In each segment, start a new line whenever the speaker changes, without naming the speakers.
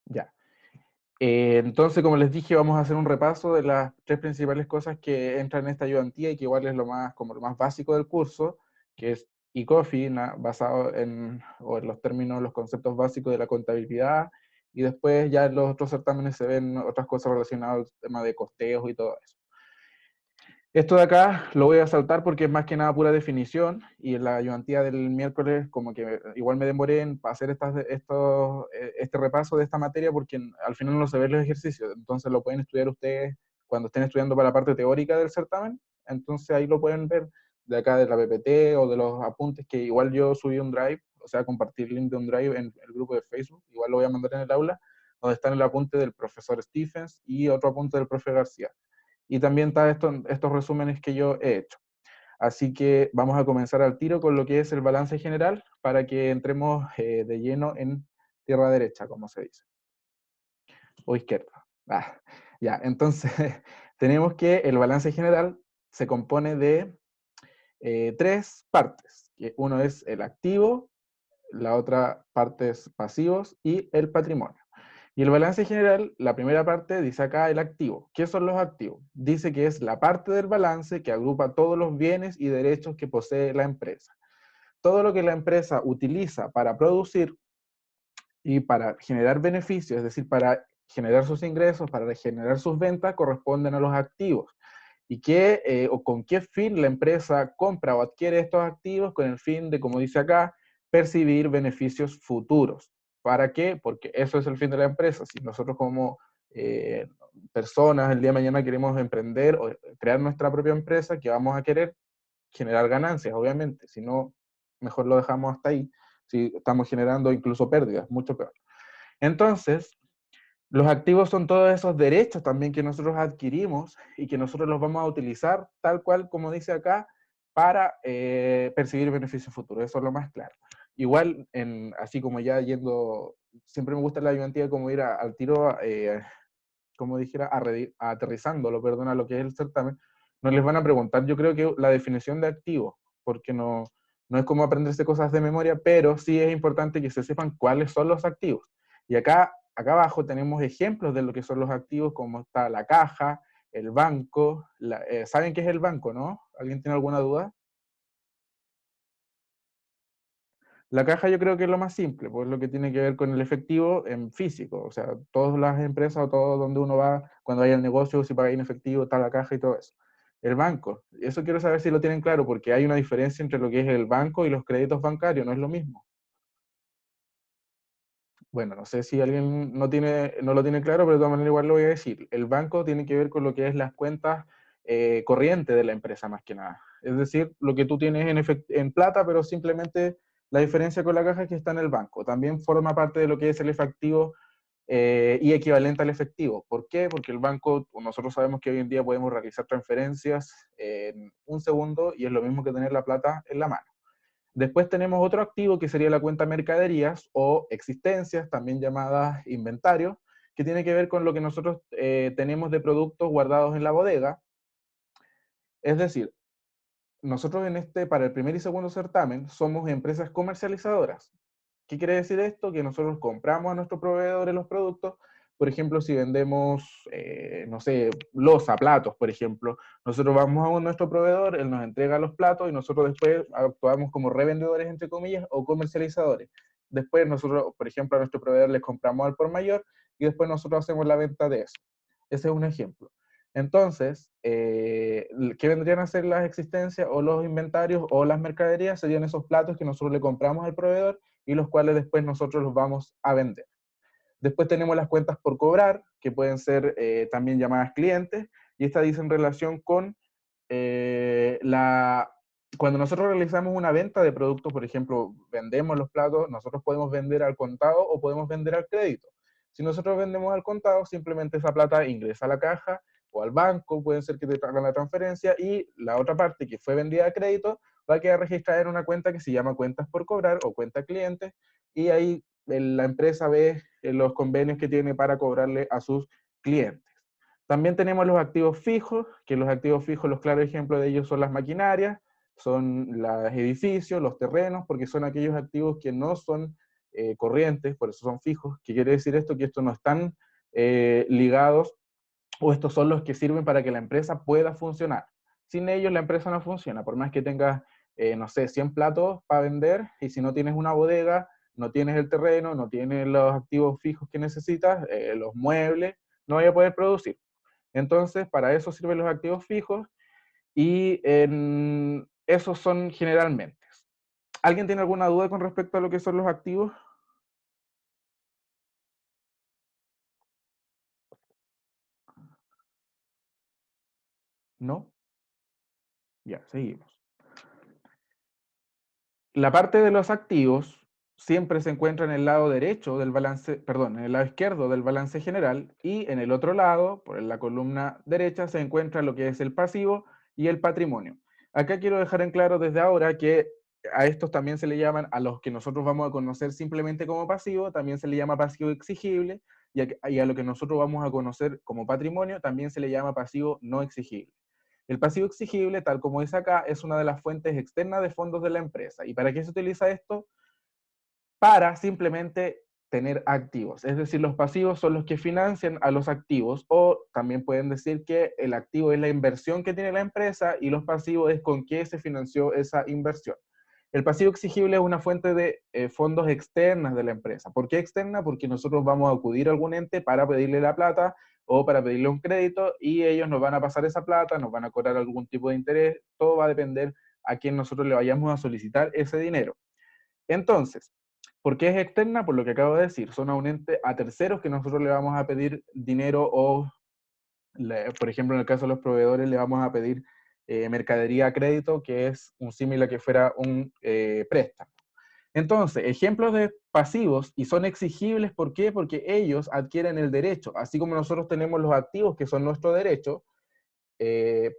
Ya. Entonces, como les dije, vamos a hacer un repaso de las tres principales cosas que entran en esta ayudantía y que igual es lo más, como lo más básico del curso, que es eCoffee, basado o en los términos, los conceptos básicos de la contabilidad, y después ya en los otros certámenes se ven otras cosas relacionadas al tema de costeos y todo eso. Esto de acá lo voy a saltar porque es más que nada pura definición, y en la ayudantía del miércoles como que igual me demoré en hacer este repaso de esta materia porque al final no se ven los ejercicios, entonces lo pueden estudiar ustedes cuando estén estudiando para la parte teórica del certamen, entonces ahí lo pueden ver de acá de la PPT o de los apuntes que igual yo subí un drive, o sea, compartir el link de un drive en el grupo de Facebook, igual lo voy a mandar en el aula, donde están el apunte del profesor Stephens y otro apunte del profe García. Y también está estos resúmenes que yo he hecho. Así que vamos a comenzar al tiro con lo que es el balance general para que entremos de lleno en tierra derecha, como se dice, o izquierda. Ya, entonces tenemos que el balance general se compone de tres partes. Que uno es el activo, la otra parte es pasivos y el patrimonio. Y el balance general, la primera parte dice acá el activo. ¿Qué son los activos? Dice que es la parte del balance que agrupa todos los bienes y derechos que posee la empresa. Todo lo que la empresa utiliza para producir y para generar beneficios, es decir, para generar sus ingresos, para generar sus ventas, corresponden a los activos. ¿Y o con qué fin la empresa compra o adquiere estos activos? Con el fin de, como dice acá, percibir beneficios futuros. ¿Para qué? Porque eso es el fin de la empresa. Si nosotros como personas el día de mañana queremos emprender o crear nuestra propia empresa, que vamos a querer generar ganancias, obviamente. Si no, mejor lo dejamos hasta ahí. Si estamos generando incluso pérdidas, mucho peor. Entonces, los activos son todos esos derechos también que nosotros adquirimos y que nosotros los vamos a utilizar tal cual como dice acá para percibir beneficios futuros. Eso es lo más claro. Igual, así como ya yendo, siempre me gusta la ayudantía como ir al tiro, como dijera, aterrizándolo, perdón, a lo que es el certamen, nos les van a preguntar, yo creo que la definición de activo, porque no es como aprenderse cosas de memoria, pero sí es importante que se sepan cuáles son los activos. Y acá abajo tenemos ejemplos de lo que son los activos, como está la caja, el banco. ¿Saben qué es el banco, no? ¿Alguien tiene alguna duda? La caja yo creo que es lo más simple, pues lo que tiene que ver con el efectivo en físico. O sea, todas las empresas o todo donde uno va, cuando vaya al negocio, si paga en efectivo, está la caja y todo eso. El banco, eso quiero saber si lo tienen claro, porque hay una diferencia entre lo que es el banco y los créditos bancarios, no es lo mismo. Bueno, no sé si alguien no lo tiene claro, pero de todas maneras igual lo voy a decir. El banco tiene que ver con lo que es las cuentas corrientes de la empresa, más que nada. Es decir, lo que tú tienes en plata, pero simplemente la diferencia con la caja es que está en el banco. También forma parte de lo que es el efectivo y equivalente al efectivo. ¿Por qué? Porque el banco, nosotros sabemos que hoy en día podemos realizar transferencias en un segundo y es lo mismo que tener la plata en la mano. Después tenemos otro activo que sería la cuenta mercaderías o existencias, también llamadas inventarios, que tiene que ver con lo que nosotros tenemos de productos guardados en la bodega. Es decir, nosotros para el primer y segundo certamen, somos empresas comercializadoras. ¿Qué quiere decir esto? Que nosotros compramos a nuestros proveedores los productos. Por ejemplo, si vendemos, no sé, loza, platos, por ejemplo, nosotros vamos a nuestro proveedor, él nos entrega los platos y nosotros después actuamos como revendedores, entre comillas, o comercializadores. Después nosotros, por ejemplo, a nuestro proveedor les compramos al por mayor y después nosotros hacemos la venta de eso. Ese es un ejemplo. Entonces, ¿qué vendrían a ser las existencias o los inventarios o las mercaderías? Serían esos platos que nosotros le compramos al proveedor y los cuales después nosotros los vamos a vender. Después tenemos las cuentas por cobrar, que pueden ser también llamadas clientes, y estas dicen relación con eh, la... Cuando nosotros realizamos una venta de productos, por ejemplo, vendemos los platos, nosotros podemos vender al contado o podemos vender al crédito. Si nosotros vendemos al contado, simplemente esa plata ingresa a la caja o al banco, pueden ser que te hagan la transferencia, y la otra parte que fue vendida a crédito va a quedar registrada en una cuenta que se llama cuentas por cobrar o cuenta clientes, y ahí la empresa ve los convenios que tiene para cobrarle a sus clientes. También tenemos los activos fijos, que los activos fijos, los claros ejemplos de ellos son las maquinarias, son los edificios, los terrenos, porque son aquellos activos que no son corrientes, por eso son fijos. ¿Qué quiere decir esto? Que estos no están ligados, o estos son los que sirven para que la empresa pueda funcionar. Sin ellos la empresa no funciona, por más que tengas, no sé, 100 platos para vender, y si no tienes una bodega, no tienes el terreno, no tienes los activos fijos que necesitas, los muebles, no vaya a poder producir. Entonces, para eso sirven los activos fijos, y esos son generalmente. ¿Alguien tiene alguna duda con respecto a lo que son los activos? ¿No? Ya, seguimos. La parte de los activos siempre se encuentra en el lado derecho del balance, perdón, en el lado izquierdo del balance general, y en el otro lado, por la columna derecha, se encuentra lo que es el pasivo y el patrimonio. Acá quiero dejar en claro desde ahora que a estos también se le llaman, a los que nosotros vamos a conocer simplemente como pasivo, también se le llama pasivo exigible, y a lo que nosotros vamos a conocer como patrimonio también se le llama pasivo no exigible. El pasivo exigible, tal como dice acá, es una de las fuentes externas de fondos de la empresa. ¿Y para qué se utiliza esto? Para simplemente tener activos. Es decir, los pasivos son los que financian a los activos, o también pueden decir que el activo es la inversión que tiene la empresa y los pasivos es con qué se financió esa inversión. El pasivo exigible es una fuente de fondos externas de la empresa. ¿Por qué externa? Porque nosotros vamos a acudir a algún ente para pedirle la plata o para pedirle un crédito, y ellos nos van a pasar esa plata, nos van a cobrar algún tipo de interés, todo va a depender a quién nosotros le vayamos a solicitar ese dinero. Entonces, ¿por qué es externa? Por lo que acabo de decir, son a un ente, a terceros que nosotros le vamos a pedir dinero, o, por ejemplo, en el caso de los proveedores, le vamos a pedir mercadería a crédito, que es un símil a que fuera un préstamo. Entonces, ejemplos de pasivos, y son exigibles, ¿por qué? Porque ellos adquieren el derecho, así como nosotros tenemos los activos que son nuestro derecho. eh,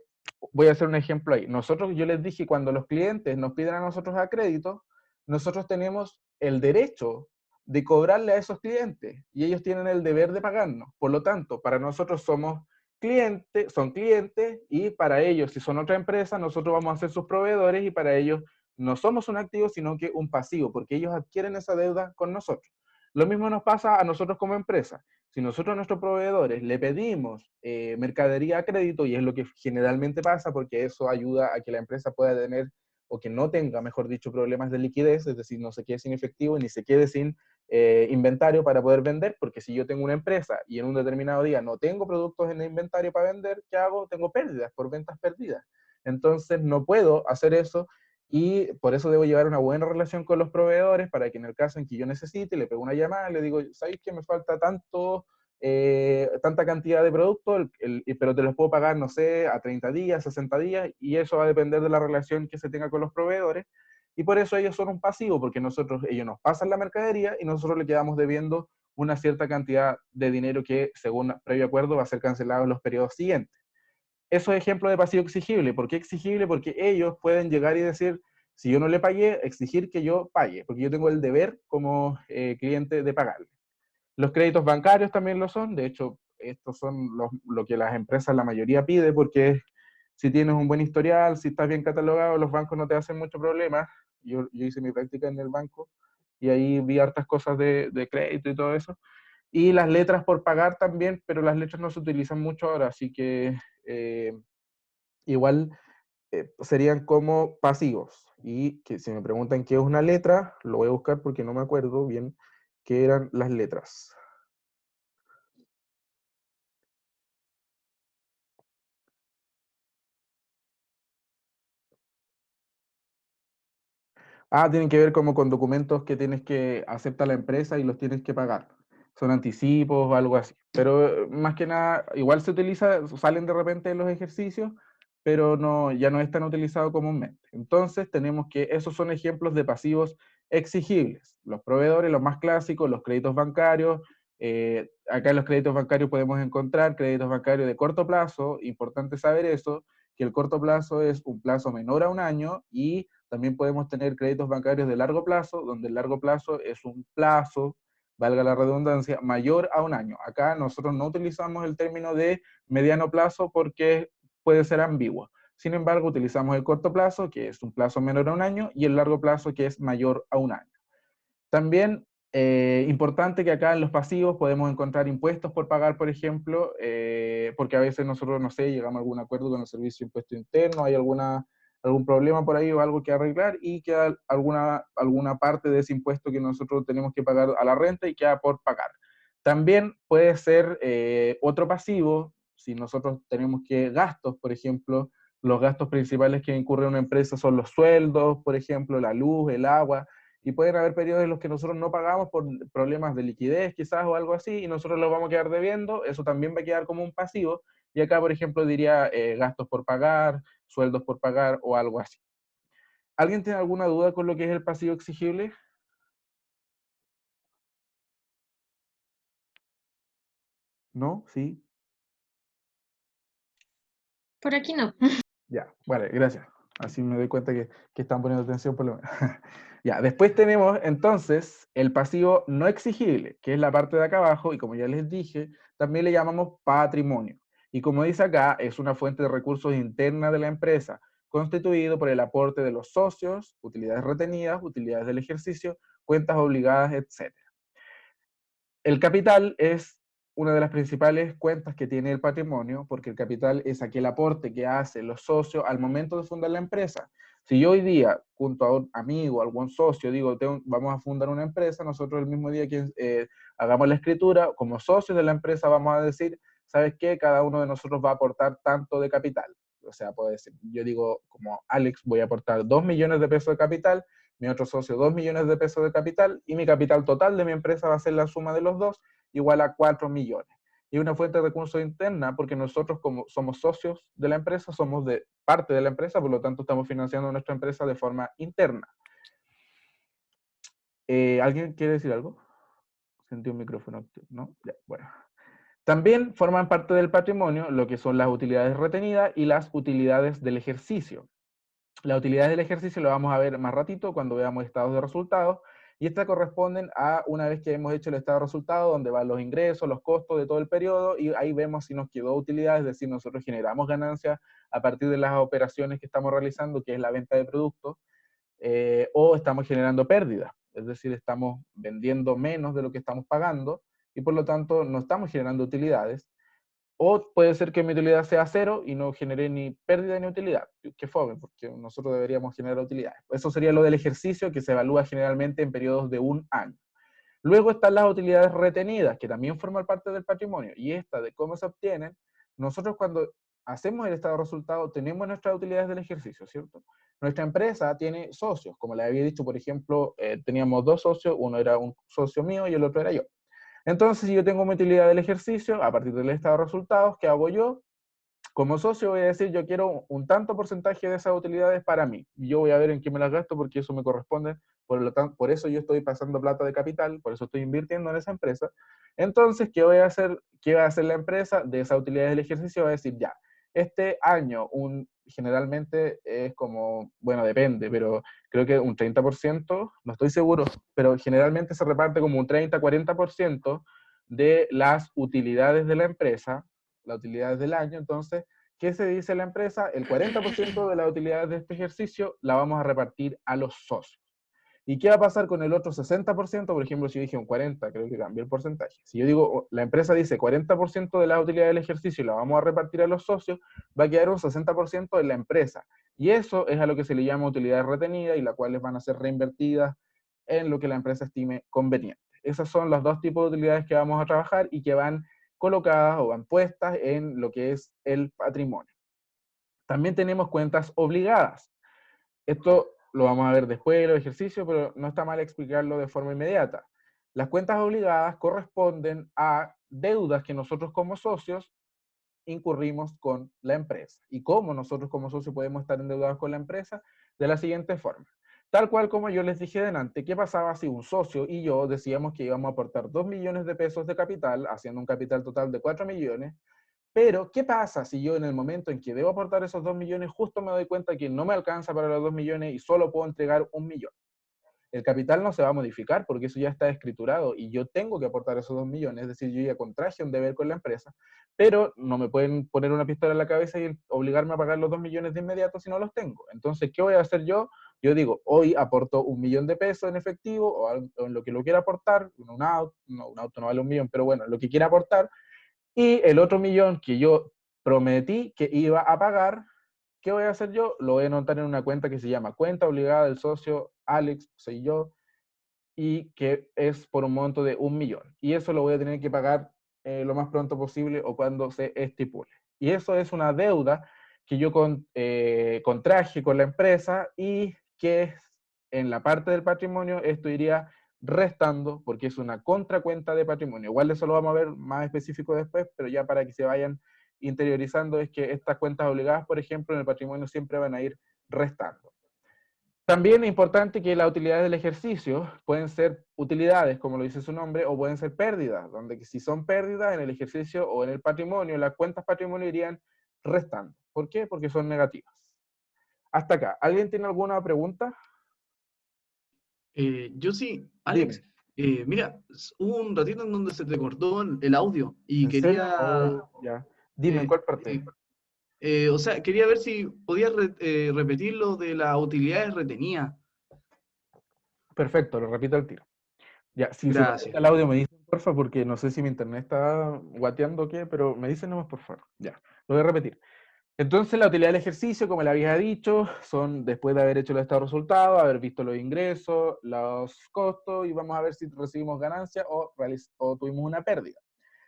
Voy a hacer un ejemplo ahí. Nosotros, yo les dije, cuando los clientes nos piden a nosotros a crédito, nosotros tenemos el derecho de cobrarle a esos clientes, y ellos tienen el deber de pagarnos. Por lo tanto, para nosotros somos clientes, son clientes, y para ellos, si son otra empresa, nosotros vamos a ser sus proveedores, y para ellos no somos un activo, sino que un pasivo, porque ellos adquieren esa deuda con nosotros. Lo mismo nos pasa a nosotros como empresa. Si nosotros a nuestros proveedores le pedimos mercadería a crédito, y es lo que generalmente pasa, porque eso ayuda a que la empresa pueda tener, o que no tenga, mejor dicho, problemas de liquidez, es decir, no se quede sin efectivo ni se quede sin inventario para poder vender, porque si yo tengo una empresa y en un determinado día no tengo productos en el inventario para vender, ¿qué hago? Tengo pérdidas por ventas perdidas. Entonces no puedo hacer eso, y por eso debo llevar una buena relación con los proveedores, para que en el caso en que yo necesite, le pego una llamada, le digo, ¿sabéis que me falta tanta cantidad de productos, pero te los puedo pagar, no sé, a 30 días, 60 días, y eso va a depender de la relación que se tenga con los proveedores? Y por eso ellos son un pasivo, porque ellos nos pasan la mercadería y nosotros le quedamos debiendo una cierta cantidad de dinero que, según previo acuerdo, va a ser cancelado en los periodos siguientes. Eso es ejemplo de pasivo exigible. ¿Por qué exigible? Porque ellos pueden llegar y decir, si yo no le pagué, exigir que yo pague, porque yo tengo el deber como cliente de pagarle. Los créditos bancarios también lo son. De hecho, estos son lo que las empresas, la mayoría, pide, porque si tienes un buen historial, si estás bien catalogado, los bancos no te hacen mucho problema. Yo hice mi práctica en el banco y ahí vi hartas cosas de crédito y todo eso. Y las letras por pagar también, pero las letras no se utilizan mucho ahora, así que eh, igual serían como pasivos. Y que si me preguntan qué es una letra, lo voy a buscar porque no me acuerdo bien qué eran las letras. Ah, tienen que ver como con documentos que tienes que aceptar la empresa y los tienes que pagar. Son anticipos o algo así. Pero más que nada, igual se utiliza, salen de repente en los ejercicios, pero no, ya no es tan utilizado comúnmente. Entonces tenemos que esos son ejemplos de pasivos exigibles. Los proveedores, los más clásicos, los créditos bancarios. Acá en los créditos bancarios podemos encontrar créditos bancarios de corto plazo. Importante saber eso, que el corto plazo es un plazo menor a un año, y también podemos tener créditos bancarios de largo plazo, donde el largo plazo es un plazo, valga la redundancia, mayor a un año. Acá nosotros no utilizamos el término de mediano plazo porque puede ser ambiguo. Sin embargo, utilizamos el corto plazo, que es un plazo menor a un año, y el largo plazo, que es mayor a un año. También Importante que acá en los pasivos podemos encontrar impuestos por pagar, por ejemplo, porque a veces nosotros, no sé, llegamos a algún acuerdo con el servicio de impuesto interno, hay algún problema por ahí o algo que arreglar y queda alguna parte de ese impuesto que nosotros tenemos que pagar a la renta y queda por pagar. También puede ser otro pasivo, si nosotros tenemos que gastos, por ejemplo, los gastos principales que incurre una empresa son los sueldos, por ejemplo, la luz, el agua, y pueden haber periodos en los que nosotros no pagamos por problemas de liquidez quizás o algo así, y nosotros lo vamos a quedar debiendo, eso también va a quedar como un pasivo, y acá, por ejemplo, diría gastos por pagar, sueldos por pagar o algo así. ¿Alguien tiene alguna duda con lo que es el pasivo exigible? ¿No? ¿Sí?
Por aquí no.
Ya, vale, gracias. Así me doy cuenta que están poniendo atención por lo menos. Ya, después tenemos entonces el pasivo no exigible, que es la parte de acá abajo, y como ya les dije, también le llamamos patrimonio. Y como dice acá, es una fuente de recursos interna de la empresa, constituido por el aporte de los socios, utilidades retenidas, utilidades del ejercicio, cuentas obligadas, etc. El capital es una de las principales cuentas que tiene el patrimonio, porque el capital es aquel aporte que hacen los socios al momento de fundar la empresa. Si yo hoy día, junto a un amigo, algún socio, digo, vamos a fundar una empresa, nosotros el mismo día que hagamos la escritura, como socios de la empresa, vamos a decir, ¿sabes qué? Cada uno de nosotros va a aportar tanto de capital. O sea, puede decir, yo digo, como Alex, voy a aportar 2 millones de pesos de capital, mi otro socio 2 millones de pesos de capital y mi capital total de mi empresa va a ser la suma de los dos igual a 4 millones. Y una fuente de recursos interna porque nosotros como somos socios de la empresa, somos de parte de la empresa, por lo tanto estamos financiando nuestra empresa de forma interna. ¿Alguien quiere decir algo? Sentí un micrófono, ¿no? Ya, bueno. También forman parte del patrimonio lo que son las utilidades retenidas y las utilidades del ejercicio. Las utilidades del ejercicio lo vamos a ver más ratito cuando veamos estados de resultados, y estas corresponden a una vez que hemos hecho el estado de resultados, donde van los ingresos, los costos de todo el periodo, y ahí vemos si nos quedó utilidad, es decir, nosotros generamos ganancias a partir de las operaciones que estamos realizando, que es la venta de productos, o estamos generando pérdidas, es decir, estamos vendiendo menos de lo que estamos pagando, y por lo tanto no estamos generando utilidades. O puede ser que mi utilidad sea cero y no genere ni pérdida ni utilidad. Qué fome, porque nosotros deberíamos generar utilidades. Eso sería lo del ejercicio, que se evalúa generalmente en periodos de un año. Luego están las utilidades retenidas, que también forman parte del patrimonio. Y esta de cómo se obtienen, nosotros cuando hacemos el estado de resultado tenemos nuestras utilidades del ejercicio, ¿cierto? Nuestra empresa tiene socios, como le había dicho, por ejemplo, teníamos dos socios, uno era un socio mío y el otro era yo. Entonces, si yo tengo mi utilidad del ejercicio, a partir del estado de resultados, ¿qué hago yo? Como socio voy a decir, yo quiero un tanto porcentaje de esas utilidades para mí. Y yo voy a ver en qué me las gasto porque eso me corresponde. Por eso yo estoy pasando plata de capital, por eso estoy invirtiendo en esa empresa. Entonces, ¿qué voy a hacer? ¿Qué va a hacer la empresa? De esas utilidades del ejercicio va a decir, ya, este año generalmente es como, bueno, depende, pero creo que un 30%, no estoy seguro, pero generalmente se reparte como un 30-40% de las utilidades de la empresa, las utilidades del año. Entonces, ¿qué se dice la empresa? El 40% de las utilidades de este ejercicio la vamos a repartir a los socios. ¿Y qué va a pasar con el otro 60%? Por ejemplo, si yo dije un 40, creo que cambié el porcentaje. Si yo digo, la empresa dice 40% de la utilidad del ejercicio la vamos a repartir a los socios, va a quedar un 60% en la empresa. Y eso es a lo que se le llama utilidades retenidas y las cuales van a ser reinvertidas en lo que la empresa estime conveniente. Esos son los dos tipos de utilidades que vamos a trabajar y que van colocadas o van puestas en lo que es el patrimonio. También tenemos cuentas obligadas. Esto lo vamos a ver después de los ejercicios, pero no está mal explicarlo de forma inmediata. Las cuentas obligadas corresponden a deudas que nosotros como socios incurrimos con la empresa. ¿Y cómo nosotros como socios podemos estar endeudados con la empresa? De la siguiente forma. Tal cual como yo les dije delante, ¿qué pasaba si un socio y yo decíamos que íbamos a aportar 2 millones de pesos de capital, haciendo un capital total de 4 millones? Pero, ¿qué pasa si yo en el momento en que debo aportar esos 2 millones, justo me doy cuenta que no me alcanza para los 2 millones y solo puedo entregar 1 millón? El capital no se va a modificar porque eso ya está escriturado y yo tengo que aportar esos 2 millones, es decir, yo ya contraje un deber con la empresa, pero no me pueden poner una pistola en la cabeza y obligarme a pagar los 2 millones de inmediato si no los tengo. Entonces, ¿qué voy a hacer yo? Yo digo, hoy aporto 1.000.000 de pesos en efectivo o en lo que lo quiera aportar, un auto no vale 1.000.000, pero bueno, lo que quiera aportar, y el otro 1.000.000 que yo prometí que iba a pagar, ¿qué voy a hacer yo? Lo voy a anotar en una cuenta que se llama cuenta obligada del socio Alex, soy yo, y que es por un monto de 1.000.000. Y eso lo voy a tener que pagar lo más pronto posible o cuando se estipule. Y eso es una deuda que yo contraje con la empresa y que en la parte del patrimonio esto iría restando porque es una contracuenta de patrimonio. Igual eso lo vamos a ver más específico después, pero ya para que se vayan interiorizando es que estas cuentas obligadas, por ejemplo, en el patrimonio siempre van a ir restando. También es importante que las utilidades del ejercicio pueden ser utilidades, como lo dice su nombre, o pueden ser pérdidas, donde si son pérdidas en el ejercicio o en el patrimonio, las cuentas patrimonio irían restando. ¿Por qué? Porque son negativas. Hasta acá. ¿Alguien tiene alguna pregunta?
Yo sí,
Dime.
Alex, mira, hubo un ratito en donde se te cortó el audio y
¿En serio?
quería,
Oh, ya. Dime, ¿en
eh,
cuál parte?
o sea, quería ver si podías repetir lo de las utilidades retenidas.
Perfecto, lo repito al tiro. Ya, si se
Gracias.
corta el audio me dicen, porfa, porque no sé si mi internet está guateando o qué, pero me dicen nomás, por favor. Ya, lo voy a repetir. Entonces, la utilidad del ejercicio, como le había dicho, son después de haber hecho el estado de resultados, haber visto los ingresos, los costos, y vamos a ver si recibimos ganancia o tuvimos una pérdida.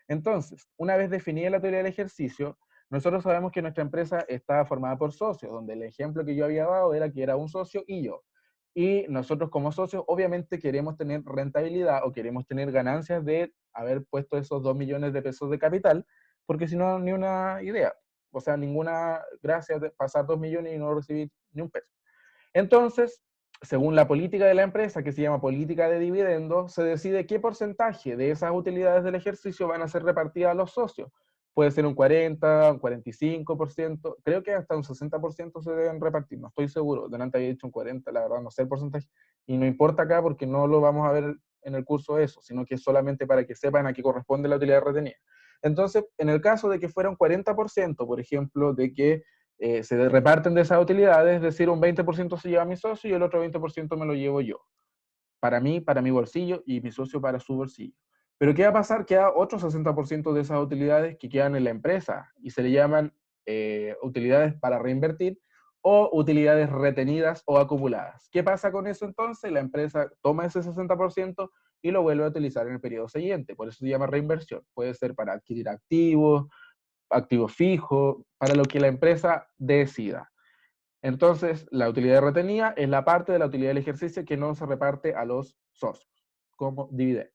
Entonces, una vez definida la utilidad del ejercicio, nosotros sabemos que nuestra empresa está formada por socios, donde el ejemplo que yo había dado era que era un socio y yo. Y nosotros como socios, obviamente queremos tener rentabilidad o queremos tener ganancias de haber puesto esos 2.000.000 de pesos de capital, porque si no, ni una idea. O sea, ninguna gracia de pasar 2.000.000 y no recibir ni un peso. Entonces, según la política de la empresa, que se llama política de dividendos, se decide qué porcentaje de esas utilidades del ejercicio van a ser repartidas a los socios. Puede ser un 40, un 45%, creo que hasta un 60% se deben repartir, no estoy seguro, delante había dicho un 40, la verdad no sé el porcentaje, y no importa acá porque no lo vamos a ver en el curso eso, sino que es solamente para que sepan a qué corresponde la utilidad retenida. Entonces, en el caso de que fuera un 40%, por ejemplo, de que se reparten de esas utilidades, es decir, un 20% se lleva mi socio y el otro 20% me lo llevo yo. Para mí, para mi bolsillo y mi socio para su bolsillo. Pero ¿qué va a pasar? Queda otro 60% de esas utilidades que quedan en la empresa y se le llaman utilidades para reinvertir o utilidades retenidas o acumuladas. ¿Qué pasa con eso entonces? La empresa toma ese 60% y lo vuelve a utilizar en el periodo siguiente. Por eso se llama reinversión. Puede ser para adquirir activos, activos fijos, para lo que la empresa decida. Entonces, la utilidad retenida es la parte de la utilidad del ejercicio que no se reparte a los socios como dividendo.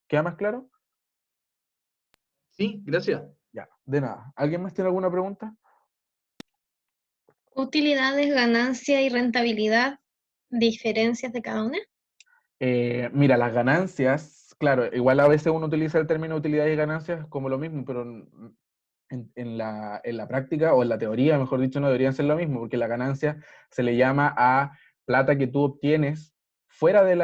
¿Queda más claro?
Sí, gracias.
Ya, de nada. ¿Alguien más tiene alguna pregunta?
Utilidades, ganancia y rentabilidad, diferencias de cada una.
Mira, las ganancias, claro, igual a veces uno utiliza el término utilidad y ganancias como lo mismo, pero en la práctica o en la teoría, mejor dicho, no deberían ser lo mismo, porque la ganancia se le llama a plata que tú obtienes fuera del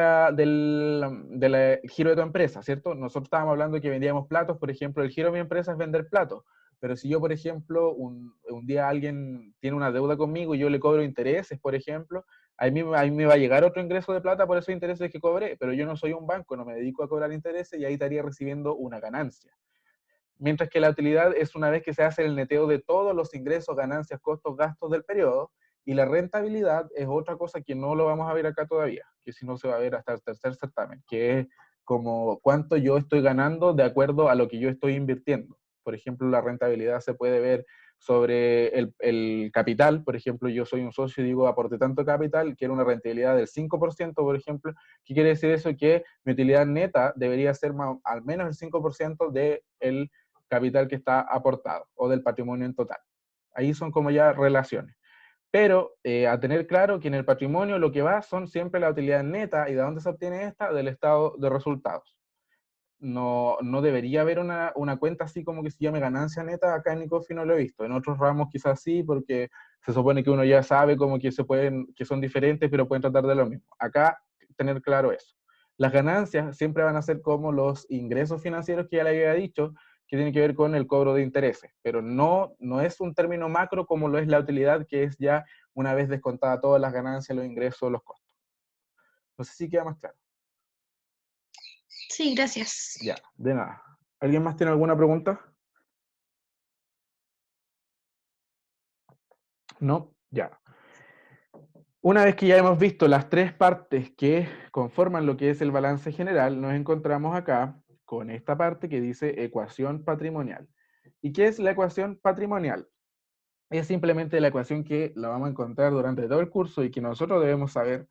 giro de tu empresa, ¿cierto? Nosotros estábamos hablando de que vendíamos platos, por ejemplo, el giro de mi empresa es vender platos, pero si yo, por ejemplo, un día alguien tiene una deuda conmigo y yo le cobro intereses, por ejemplo, a mí me va a llegar otro ingreso de plata por esos intereses que cobré, pero yo no soy un banco, no me dedico a cobrar intereses y ahí estaría recibiendo una ganancia. Mientras que la utilidad es una vez que se hace el neteo de todos los ingresos, ganancias, costos, gastos del periodo, y la rentabilidad es otra cosa que no lo vamos a ver acá todavía, que si no se va a ver hasta el tercer certamen, que es como cuánto yo estoy ganando de acuerdo a lo que yo estoy invirtiendo. Por ejemplo, la rentabilidad se puede ver sobre el capital. Por ejemplo, yo soy un socio y digo, aporte tanto capital, quiero una rentabilidad del 5%, por ejemplo. ¿Qué quiere decir eso? Que mi utilidad neta debería ser al menos el 5% del capital que está aportado o del patrimonio en total. Ahí son como ya relaciones. Pero a tener claro que en el patrimonio lo que va son siempre la utilidad neta. ¿Y de dónde se obtiene esta? Del estado de resultados. No debería haber una cuenta así como que se llame ganancia neta. Acá en Ecofi no lo he visto. En otros ramos quizás sí, porque se supone que uno ya sabe como que son diferentes, pero pueden tratar de lo mismo. Acá tener claro eso. Las ganancias siempre van a ser como los ingresos financieros que ya le había dicho, que tiene que ver con el cobro de intereses, pero no es un término macro como lo es la utilidad, que es ya una vez descontada todas las ganancias, los ingresos, los costos. No sé si queda más claro.
Sí, gracias.
Ya, de nada. ¿Alguien más tiene alguna pregunta? ¿No? Ya. Una vez que ya hemos visto las tres partes que conforman lo que es el balance general, nos encontramos acá con esta parte que dice ecuación patrimonial. ¿Y qué es la ecuación patrimonial? Es simplemente la ecuación que la vamos a encontrar durante todo el curso y que nosotros debemos saber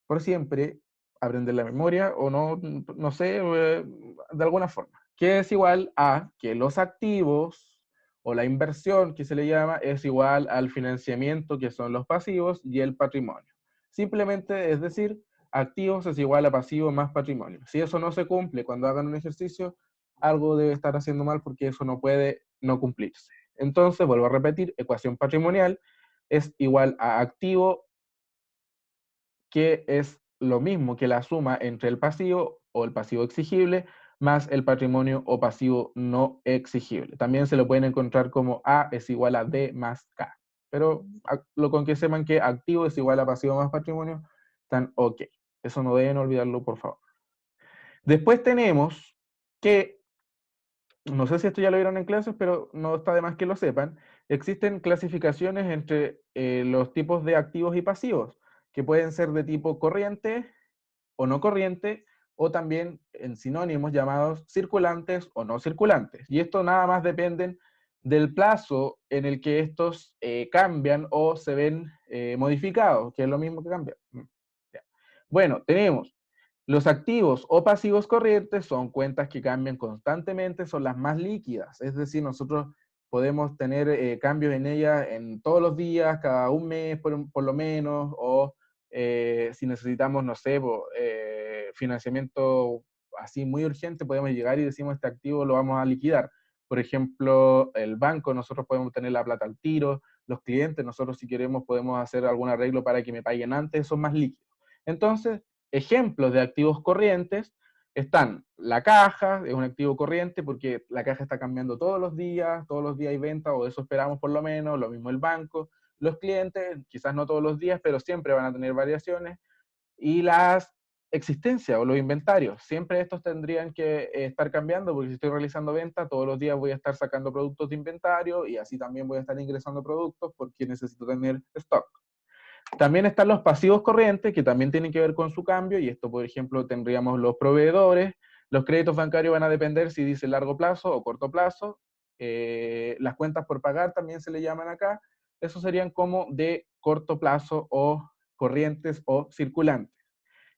por siempre, aprender la memoria o no, no sé, de alguna forma, que es igual a que los activos o la inversión que se le llama es igual al financiamiento, que son los pasivos, y el patrimonio. Simplemente, es decir, activos es igual a pasivo más patrimonio. Si eso no se cumple cuando hagan un ejercicio, algo debe estar haciendo mal porque eso no puede no cumplirse. Entonces, vuelvo a repetir, ecuación patrimonial es igual a activo, que es lo mismo que la suma entre el pasivo o el pasivo exigible más el patrimonio o pasivo no exigible. También se lo pueden encontrar como A es igual a D más K. Pero lo con que sepan que activo es igual a pasivo más patrimonio, están ok. Eso no deben olvidarlo, por favor. Después tenemos que, no sé si esto ya lo vieron en clases, pero no está de más que lo sepan, existen clasificaciones entre los tipos de activos y pasivos, que pueden ser de tipo corriente o no corriente, o también en sinónimos llamados circulantes o no circulantes. Y esto nada más dependen del plazo en el que estos cambian o se ven modificados, que es lo mismo que cambiar. Bueno, tenemos los activos o pasivos corrientes, son cuentas que cambian constantemente, son las más líquidas, es decir, nosotros podemos tener cambios en ellas en todos los días, cada un mes por lo menos, o si necesitamos, no sé, financiamiento así muy urgente, podemos llegar y decimos este activo lo vamos a liquidar. Por ejemplo, el banco, nosotros podemos tener la plata al tiro, los clientes, nosotros si queremos podemos hacer algún arreglo para que me paguen antes, son más líquidos. Entonces, ejemplos de activos corrientes están la caja, es un activo corriente porque la caja está cambiando todos los días hay venta, o eso esperamos por lo menos, lo mismo el banco. Los clientes, quizás no todos los días, pero siempre van a tener variaciones. Y las existencias o los inventarios, siempre estos tendrían que estar cambiando, porque si estoy realizando ventas, todos los días voy a estar sacando productos de inventario y así también voy a estar ingresando productos porque necesito tener stock. También están los pasivos corrientes, que también tienen que ver con su cambio, y esto, por ejemplo, tendríamos los proveedores. Los créditos bancarios van a depender si dice largo plazo o corto plazo. Las cuentas por pagar también se le llaman acá. Esos serían como de corto plazo o corrientes o circulantes.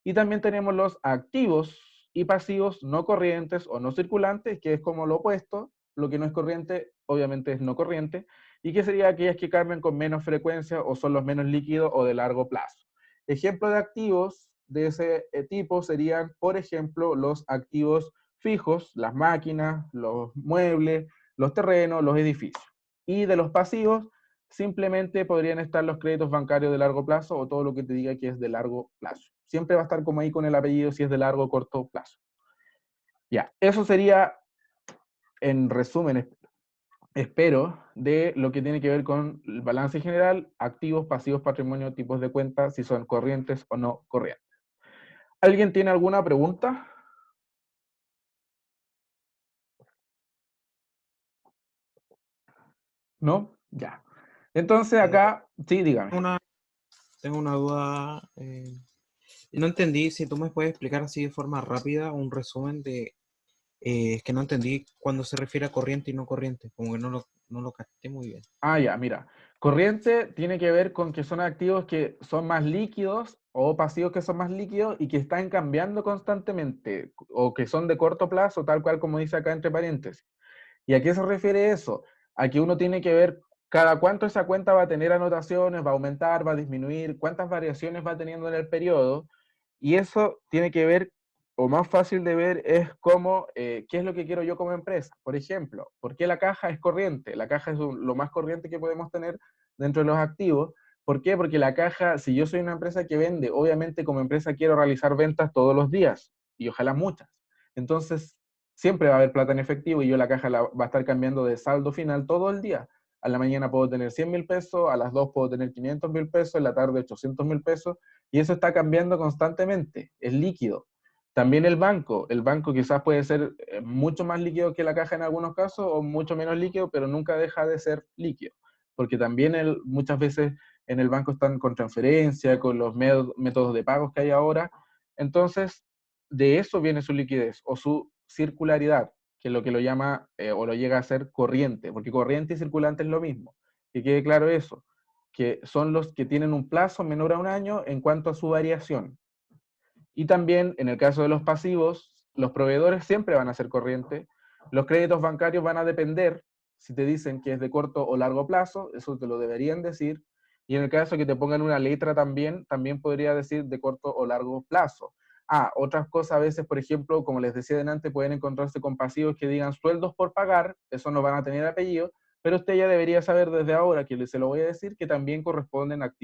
Y también tenemos los activos y pasivos no corrientes o no circulantes, que es como lo opuesto. Lo que no es corriente, obviamente es no corriente, y que sería aquellas que cambian con menos frecuencia o son los menos líquidos o de largo plazo. Ejemplos de activos de ese tipo serían, por ejemplo, los activos fijos, las máquinas, los muebles, los terrenos, los edificios. Y de los pasivos, simplemente podrían estar los créditos bancarios de largo plazo o todo lo que te diga que es de largo plazo. Siempre va a estar como ahí con el apellido si es de largo o corto plazo. Ya, eso sería en resumen, espero, de lo que tiene que ver con el balance general, activos, pasivos, patrimonio, tipos de cuentas, si son corrientes o no corrientes. ¿Alguien tiene alguna pregunta? ¿No? Ya. Entonces acá, sí, dígame.
Tengo una duda. No entendí si tú me puedes explicar así de forma rápida un resumen de... es que no entendí cuando se refiere a corriente y no corriente, como que no lo capté muy bien.
Ah, ya, mira. Corriente tiene que ver con que son activos que son más líquidos o pasivos que son más líquidos y que están cambiando constantemente o que son de corto plazo, tal cual como dice acá entre paréntesis. ¿Y a qué se refiere eso? A que uno tiene que ver cada cuánto esa cuenta va a tener anotaciones, va a aumentar, va a disminuir, cuántas variaciones va teniendo en el periodo. Y eso tiene que ver, o más fácil de ver, es cómo, qué es lo que quiero yo como empresa. Por ejemplo, ¿por qué la caja es corriente? La caja es lo más corriente que podemos tener dentro de los activos. ¿Por qué? Porque la caja, si yo soy una empresa que vende, obviamente como empresa quiero realizar ventas todos los días y ojalá muchas. Entonces, siempre va a haber plata en efectivo y yo la caja va a estar cambiando de saldo final todo el día. A la mañana puedo tener 100.000 pesos, a las 2 puedo tener 500.000 pesos, en la tarde 800.000 pesos, y eso está cambiando constantemente, es líquido. También el banco quizás puede ser mucho más líquido que la caja en algunos casos, o mucho menos líquido, pero nunca deja de ser líquido, porque también muchas veces en el banco están con transferencia, con los métodos de pagos que hay ahora. Entonces, de eso viene su liquidez o su circularidad, que es lo que lo llama o lo llega a ser corriente, porque corriente y circulante es lo mismo. Que quede claro eso, que son los que tienen un plazo menor a un año en cuanto a su variación. Y también, en el caso de los pasivos, los proveedores siempre van a ser corriente. Los créditos bancarios van a depender si te dicen que es de corto o largo plazo, eso te lo deberían decir. Y en el caso que te pongan una letra también podría decir de corto o largo plazo. Otras cosas a veces, por ejemplo, como les decía delante, pueden encontrarse con pasivos que digan sueldos por pagar, eso no van a tener apellido, pero usted ya debería saber desde ahora, que se lo voy a decir, que también corresponden a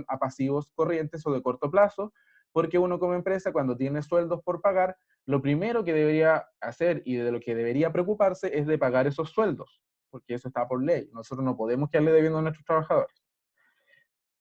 a pasivos corrientes o de corto plazo, porque uno como empresa, cuando tiene sueldos por pagar, lo primero que debería hacer y de lo que debería preocuparse es de pagar esos sueldos, porque eso está por ley. Nosotros no podemos quedarle debiendo a nuestros trabajadores.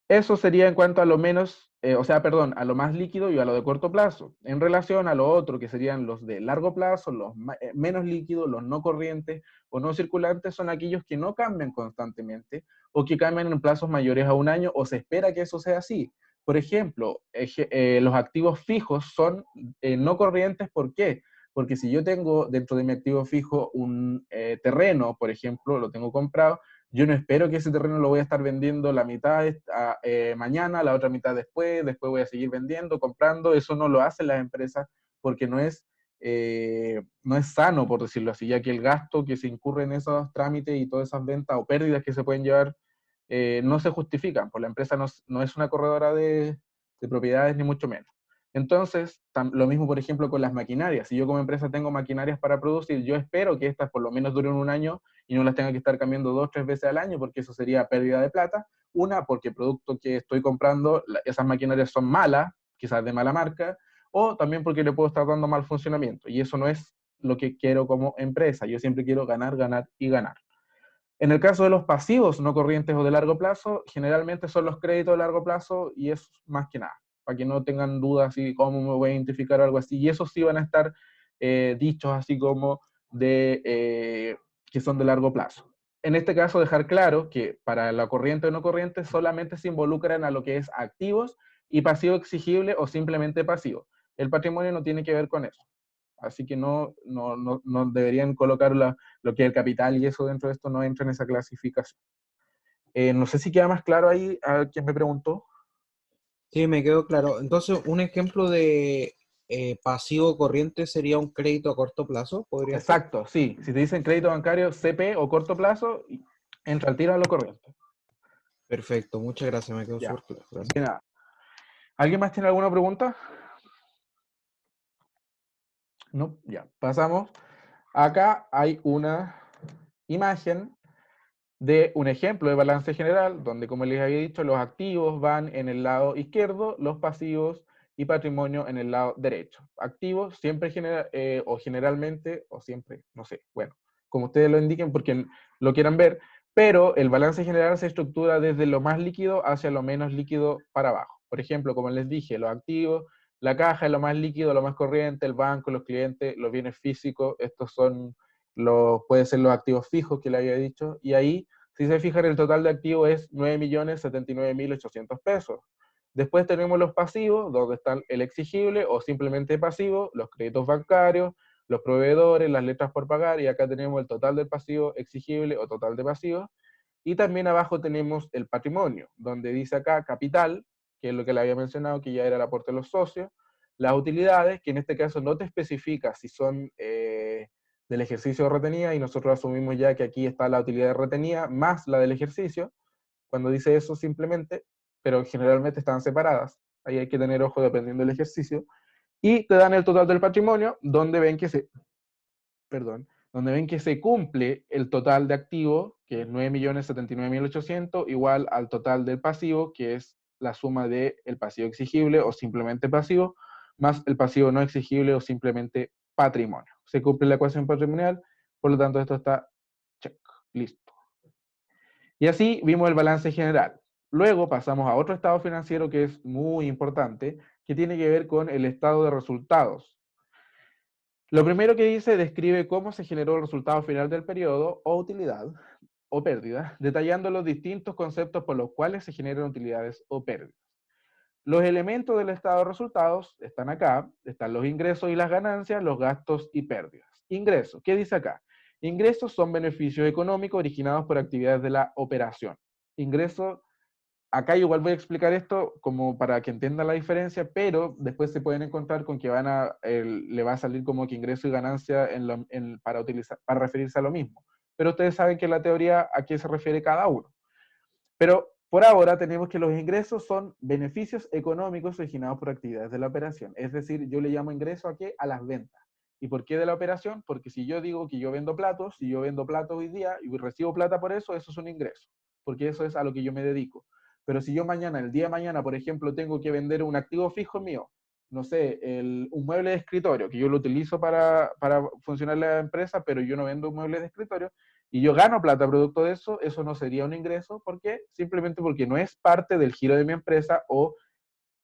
Eso sería en cuanto a lo menos, a lo más líquido y a lo de corto plazo. En relación a lo otro, que serían los de largo plazo, los menos líquidos, los no corrientes o no circulantes, son aquellos que no cambian constantemente o que cambian en plazos mayores a un año, o se espera que eso sea así. Por ejemplo, los activos fijos son no corrientes. ¿Por qué? Porque si yo tengo dentro de mi activo fijo un terreno, por ejemplo, lo tengo comprado, yo no espero que ese terreno lo voy a estar vendiendo la mitad mañana, la otra mitad después voy a seguir vendiendo, comprando. Eso no lo hacen las empresas porque no es sano, por decirlo así, ya que el gasto que se incurre en esos trámites y todas esas ventas o pérdidas que se pueden llevar no se justifican, pues la empresa no es una corredora de propiedades ni mucho menos. Entonces, lo mismo, por ejemplo, con las maquinarias. Si yo como empresa tengo maquinarias para producir, yo espero que estas por lo menos duren un año y no las tenga que estar cambiando 2 o 3 veces al año, porque eso sería pérdida de plata. Una, porque el producto que estoy comprando, esas maquinarias son malas, quizás de mala marca, o también porque le puedo estar dando mal funcionamiento. Y eso no es lo que quiero como empresa. Yo siempre quiero ganar, ganar y ganar. En el caso de los pasivos no corrientes o de largo plazo, generalmente son los créditos de largo plazo, y es más que nada, para que no tengan dudas si cómo me voy a identificar o algo así. Y esos sí van a estar dichos así como que son de largo plazo. En este caso, dejar claro que para la corriente o no corriente solamente se involucran a lo que es activos y pasivo exigible o simplemente pasivo. El patrimonio no tiene que ver con eso. Así que no deberían colocar lo que es el capital y eso dentro de esto no entra en esa clasificación. No sé si queda más claro ahí a quien me preguntó.
Sí, me quedó claro. Entonces, un ejemplo de pasivo corriente sería un crédito a corto plazo, ¿podría ser?
Exacto, sí. Si te dicen crédito bancario, CP o corto plazo, entra al tiro a lo corriente.
Perfecto, muchas gracias, me quedó
Ya,
súper claro. Gracias.
de nada. ¿Alguien más tiene alguna pregunta? No, ya. Pasamos. Acá hay una imagen de un ejemplo de balance general, donde, como les había dicho, los activos van en el lado izquierdo, los pasivos y patrimonio en el lado derecho. Activos siempre o generalmente, o siempre, no sé, bueno, como ustedes lo indiquen porque lo quieran ver, pero el balance general se estructura desde lo más líquido hacia lo menos líquido para abajo. Por ejemplo, como les dije, los activos, la caja es lo más líquido, lo más corriente, el banco, los clientes, los bienes físicos, estos son pueden ser los activos fijos que le había dicho, y ahí, si se fijan, el total de activos es 9.079.800 pesos. Después tenemos los pasivos, donde están el exigible o simplemente pasivo, los créditos bancarios, los proveedores, las letras por pagar, y acá tenemos el total del pasivo exigible o total de pasivo. Y también abajo tenemos el patrimonio, donde dice acá capital, que es lo que le había mencionado, que ya era el aporte de los socios, las utilidades, que en este caso no te especifica si son del ejercicio de retenida, y nosotros asumimos ya que aquí está la utilidad de retenida más la del ejercicio, cuando dice eso simplemente, pero generalmente están separadas, ahí hay que tener ojo dependiendo del ejercicio, y te dan el total del patrimonio, donde ven que se cumple el total de activos, que es 9.079.800, igual al total del pasivo, que es la suma del pasivo exigible o simplemente pasivo, más el pasivo no exigible o simplemente patrimonio. Se cumple la ecuación patrimonial, por lo tanto esto está check, listo. Y así vimos el balance general. Luego pasamos a otro estado financiero que es muy importante, que tiene que ver con el estado de resultados. Lo primero que dice describe cómo se generó el resultado final del periodo o utilidad o pérdida, detallando los distintos conceptos por los cuales se generan utilidades o pérdidas. Los elementos del estado de resultados están acá, están los ingresos y las ganancias, los gastos y pérdidas. Ingresos, ¿qué dice acá? Ingresos son beneficios económicos originados por actividades de la operación. Ingresos, acá igual voy a explicar esto como para que entiendan la diferencia, pero después se pueden encontrar con que le va a salir como que ingreso y ganancia para referirse a lo mismo. Pero ustedes saben que en la teoría a qué se refiere cada uno. Pero por ahora tenemos que los ingresos son beneficios económicos originados por actividades de la operación. Es decir, yo le llamo ingreso ¿a qué? A las ventas. ¿Y por qué de la operación? Porque si yo digo que yo vendo platos, si yo vendo platos hoy día y recibo plata por eso, eso es un ingreso. Porque eso es a lo que yo me dedico. Pero si yo mañana, el día de mañana, por ejemplo, tengo que vender un activo fijo mío, no sé, un mueble de escritorio, que yo lo utilizo para funcionar la empresa, pero yo no vendo un mueble de escritorio, y yo gano plata producto de eso, eso no sería un ingreso. ¿Por qué? Simplemente porque no es parte del giro de mi empresa o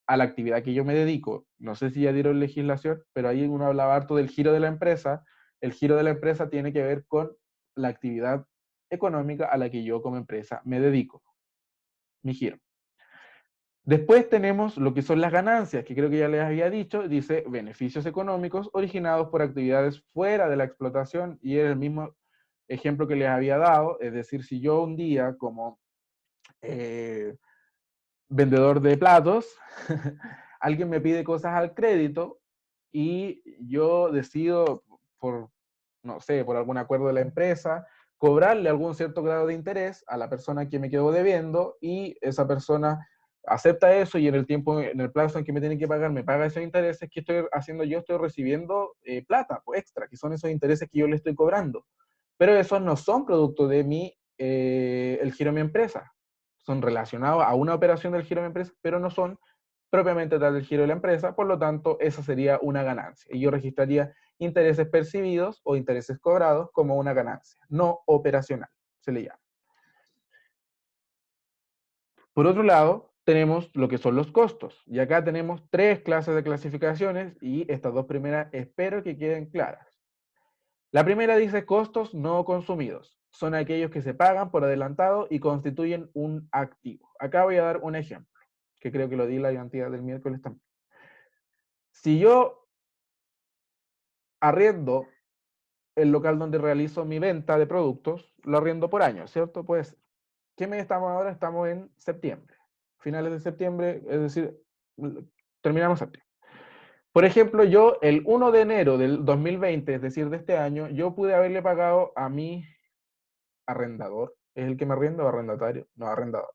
a la actividad que yo me dedico. No sé si ya dieron legislación, pero ahí uno hablaba harto del giro de la empresa. El giro de la empresa tiene que ver con la actividad económica a la que yo como empresa me dedico. Mi giro. Después tenemos lo que son las ganancias, que creo que ya les había dicho, dice beneficios económicos originados por actividades fuera de la explotación, y es el mismo ejemplo que les había dado, es decir, si yo un día como vendedor de platos, alguien me pide cosas al crédito y yo decido no sé, por algún acuerdo de la empresa, cobrarle algún cierto grado de interés a la persona que me quedó debiendo, y esa persona acepta eso y en el plazo en que me tienen que pagar, me paga esos intereses. ¿Qué estoy haciendo yo? Estoy recibiendo plata pues, extra, que son esos intereses que yo le estoy cobrando. Pero esos no son producto de el giro de mi empresa. Son relacionados a una operación del giro de mi empresa, pero no son propiamente tal del giro de la empresa. Por lo tanto, esa sería una ganancia. Y yo registraría intereses percibidos o intereses cobrados como una ganancia, no operacional, se le llama. Por otro lado, tenemos lo que son los costos. Y acá tenemos 3 clases de clasificaciones, y estas 2 primeras espero que queden claras. La primera dice costos no consumidos. Son aquellos que se pagan por adelantado y constituyen un activo. Acá voy a dar un ejemplo, que creo que lo di la cantidad del miércoles también. Si yo arriendo el local donde realizo mi venta de productos, lo arriendo por año, ¿cierto? Pues, ¿qué mes estamos ahora? Estamos en septiembre. Finales de septiembre, es decir, terminamos septiembre. Por ejemplo, yo el 1 de enero del 2020, es decir, de este año, yo pude haberle pagado a mi arrendador, ¿es el que me arrienda o arrendatario? No, arrendador.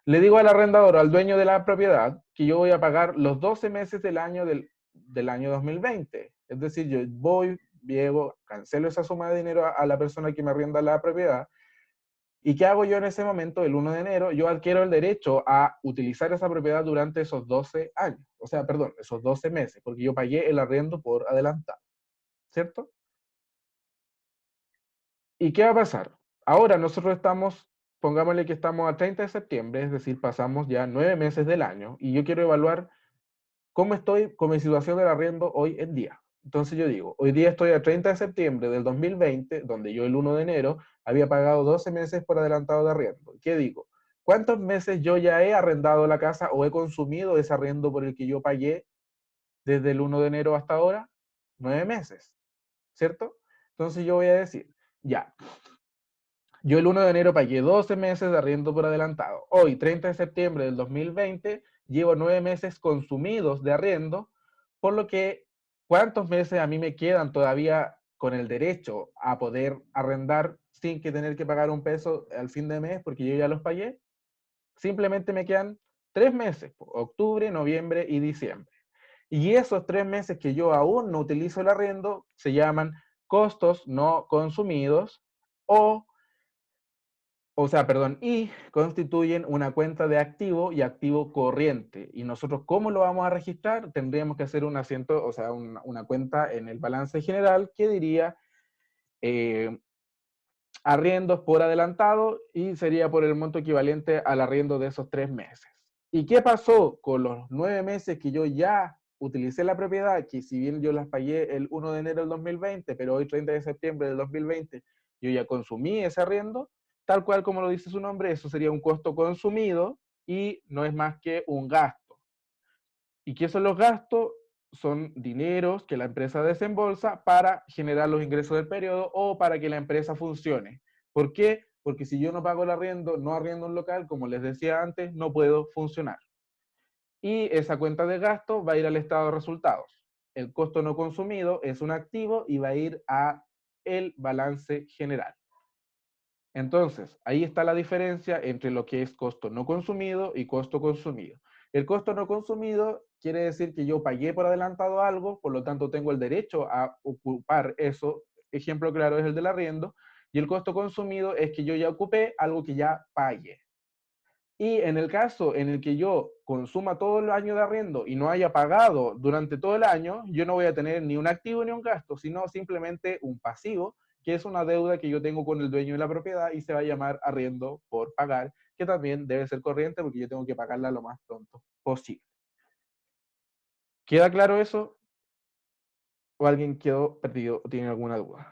Le digo al arrendador, al dueño de la propiedad, que yo voy a pagar los 12 meses del año del año 2020. Es decir, yo voy, llego, cancelo esa suma de dinero a la persona que me arrienda la propiedad. ¿Y qué hago yo en ese momento? El 1 de enero, yo adquiero el derecho a utilizar esa propiedad durante esos 12 años. O sea, perdón, esos 12 meses, porque yo pagué el arriendo por adelantado. ¿Cierto? ¿Y qué va a pasar? Ahora nosotros pongámosle que estamos a 30 de septiembre, es decir, pasamos ya 9 meses del año, y yo quiero evaluar cómo estoy con mi situación del arriendo hoy en día. Entonces yo digo, hoy día estoy a 30 de septiembre del 2020, donde yo el 1 de enero había pagado 12 meses por adelantado de arriendo. ¿Qué digo? ¿Cuántos meses yo ya he arrendado la casa o he consumido ese arriendo por el que yo pagué desde el 1 de enero hasta ahora? 9 meses, ¿cierto? Entonces yo voy a decir, ya, yo el 1 de enero pagué 12 meses de arriendo por adelantado. Hoy, 30 de septiembre del 2020, llevo 9 meses consumidos de arriendo, por lo que, ¿cuántos meses a mí me quedan todavía con el derecho a poder arrendar sin que tener que pagar un peso al fin de mes porque yo ya los pagué? Simplemente me quedan 3 meses, octubre, noviembre y diciembre. Y esos 3 meses que yo aún no utilizo el arriendo se llaman costos no consumidos, o y constituyen una cuenta de activo y activo corriente. Y nosotros, ¿cómo lo vamos a registrar? Tendríamos que hacer un asiento, una cuenta en el balance general que diría arriendos por adelantado y sería por el monto equivalente al arriendo de esos 3 meses. ¿Y qué pasó con los 9 meses que yo ya utilicé la propiedad? Que si bien yo las pagué el 1 de enero del 2020, pero hoy 30 de septiembre del 2020, yo ya consumí ese arriendo, tal cual como lo dice su nombre, eso sería un costo consumido y no es más que un gasto. ¿Y qué son los gastos? Son dineros que la empresa desembolsa para generar los ingresos del periodo o para que la empresa funcione. ¿Por qué? Porque si yo no pago el arriendo, no arriendo un local, como les decía antes, no puedo funcionar. Y esa cuenta de gasto va a ir al estado de resultados. El costo no consumido es un activo y va a ir a el balance general. Entonces, ahí está la diferencia entre lo que es costo no consumido y costo consumido. El costo no consumido quiere decir que yo pagué por adelantado algo, por lo tanto tengo el derecho a ocupar eso. Ejemplo claro es el del arriendo. Y el costo consumido es que yo ya ocupé algo que ya pagué. Y en el caso en el que yo consuma todo el año de arriendo y no haya pagado durante todo el año, yo no voy a tener ni un activo ni un gasto, sino simplemente un pasivo, que es una deuda que yo tengo con el dueño de la propiedad y se va a llamar arriendo por pagar, que también debe ser corriente porque yo tengo que pagarla lo más pronto posible. ¿Queda claro eso? ¿O alguien quedó perdido o tiene alguna duda?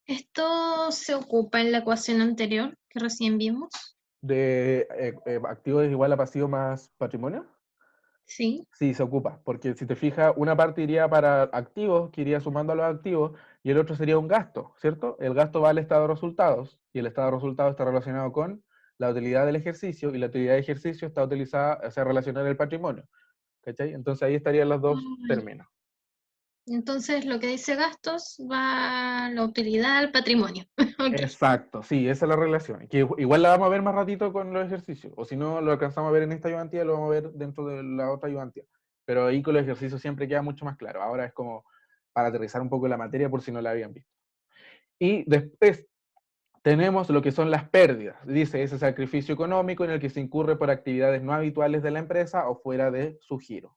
¿Esto se ocupa en la ecuación anterior que recién vimos?
¿De activo es igual a pasivo más patrimonio?
Sí.
Sí, se ocupa, porque si te fijas, una parte iría para activos, que iría sumando a los activos, y el otro sería un gasto, ¿cierto? El gasto va al estado de resultados, y el estado de resultados está relacionado con la utilidad del ejercicio, y la utilidad de ejercicio está utilizada, o sea, relacionada en el patrimonio, ¿cachai? Entonces ahí estarían los dos términos.
Entonces lo que dice gastos va a la utilidad al patrimonio. Ok.
Exacto, sí, esa es la relación. Que igual la vamos a ver más ratito con los ejercicios, o si no lo alcanzamos a ver en esta ayudantía, lo vamos a ver dentro de la otra ayudantía. Pero ahí con los ejercicios siempre queda mucho más claro. Ahora es como para aterrizar un poco la materia por si no la habían visto. Y después tenemos lo que son las pérdidas. Dice, ese sacrificio económico en el que se incurre por actividades no habituales de la empresa o fuera de su giro.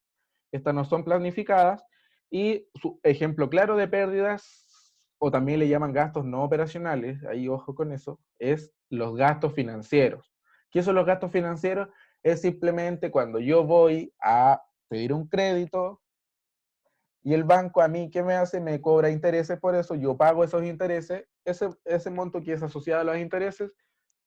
Estas no son planificadas y su ejemplo claro de pérdidas, o también le llaman gastos no operacionales, ahí ojo con eso, es los gastos financieros. ¿Qué son los gastos financieros? Es simplemente cuando yo voy a pedir un crédito y el banco a mí, ¿qué me hace? Me cobra intereses por eso, yo pago esos intereses, ese monto que es asociado a los intereses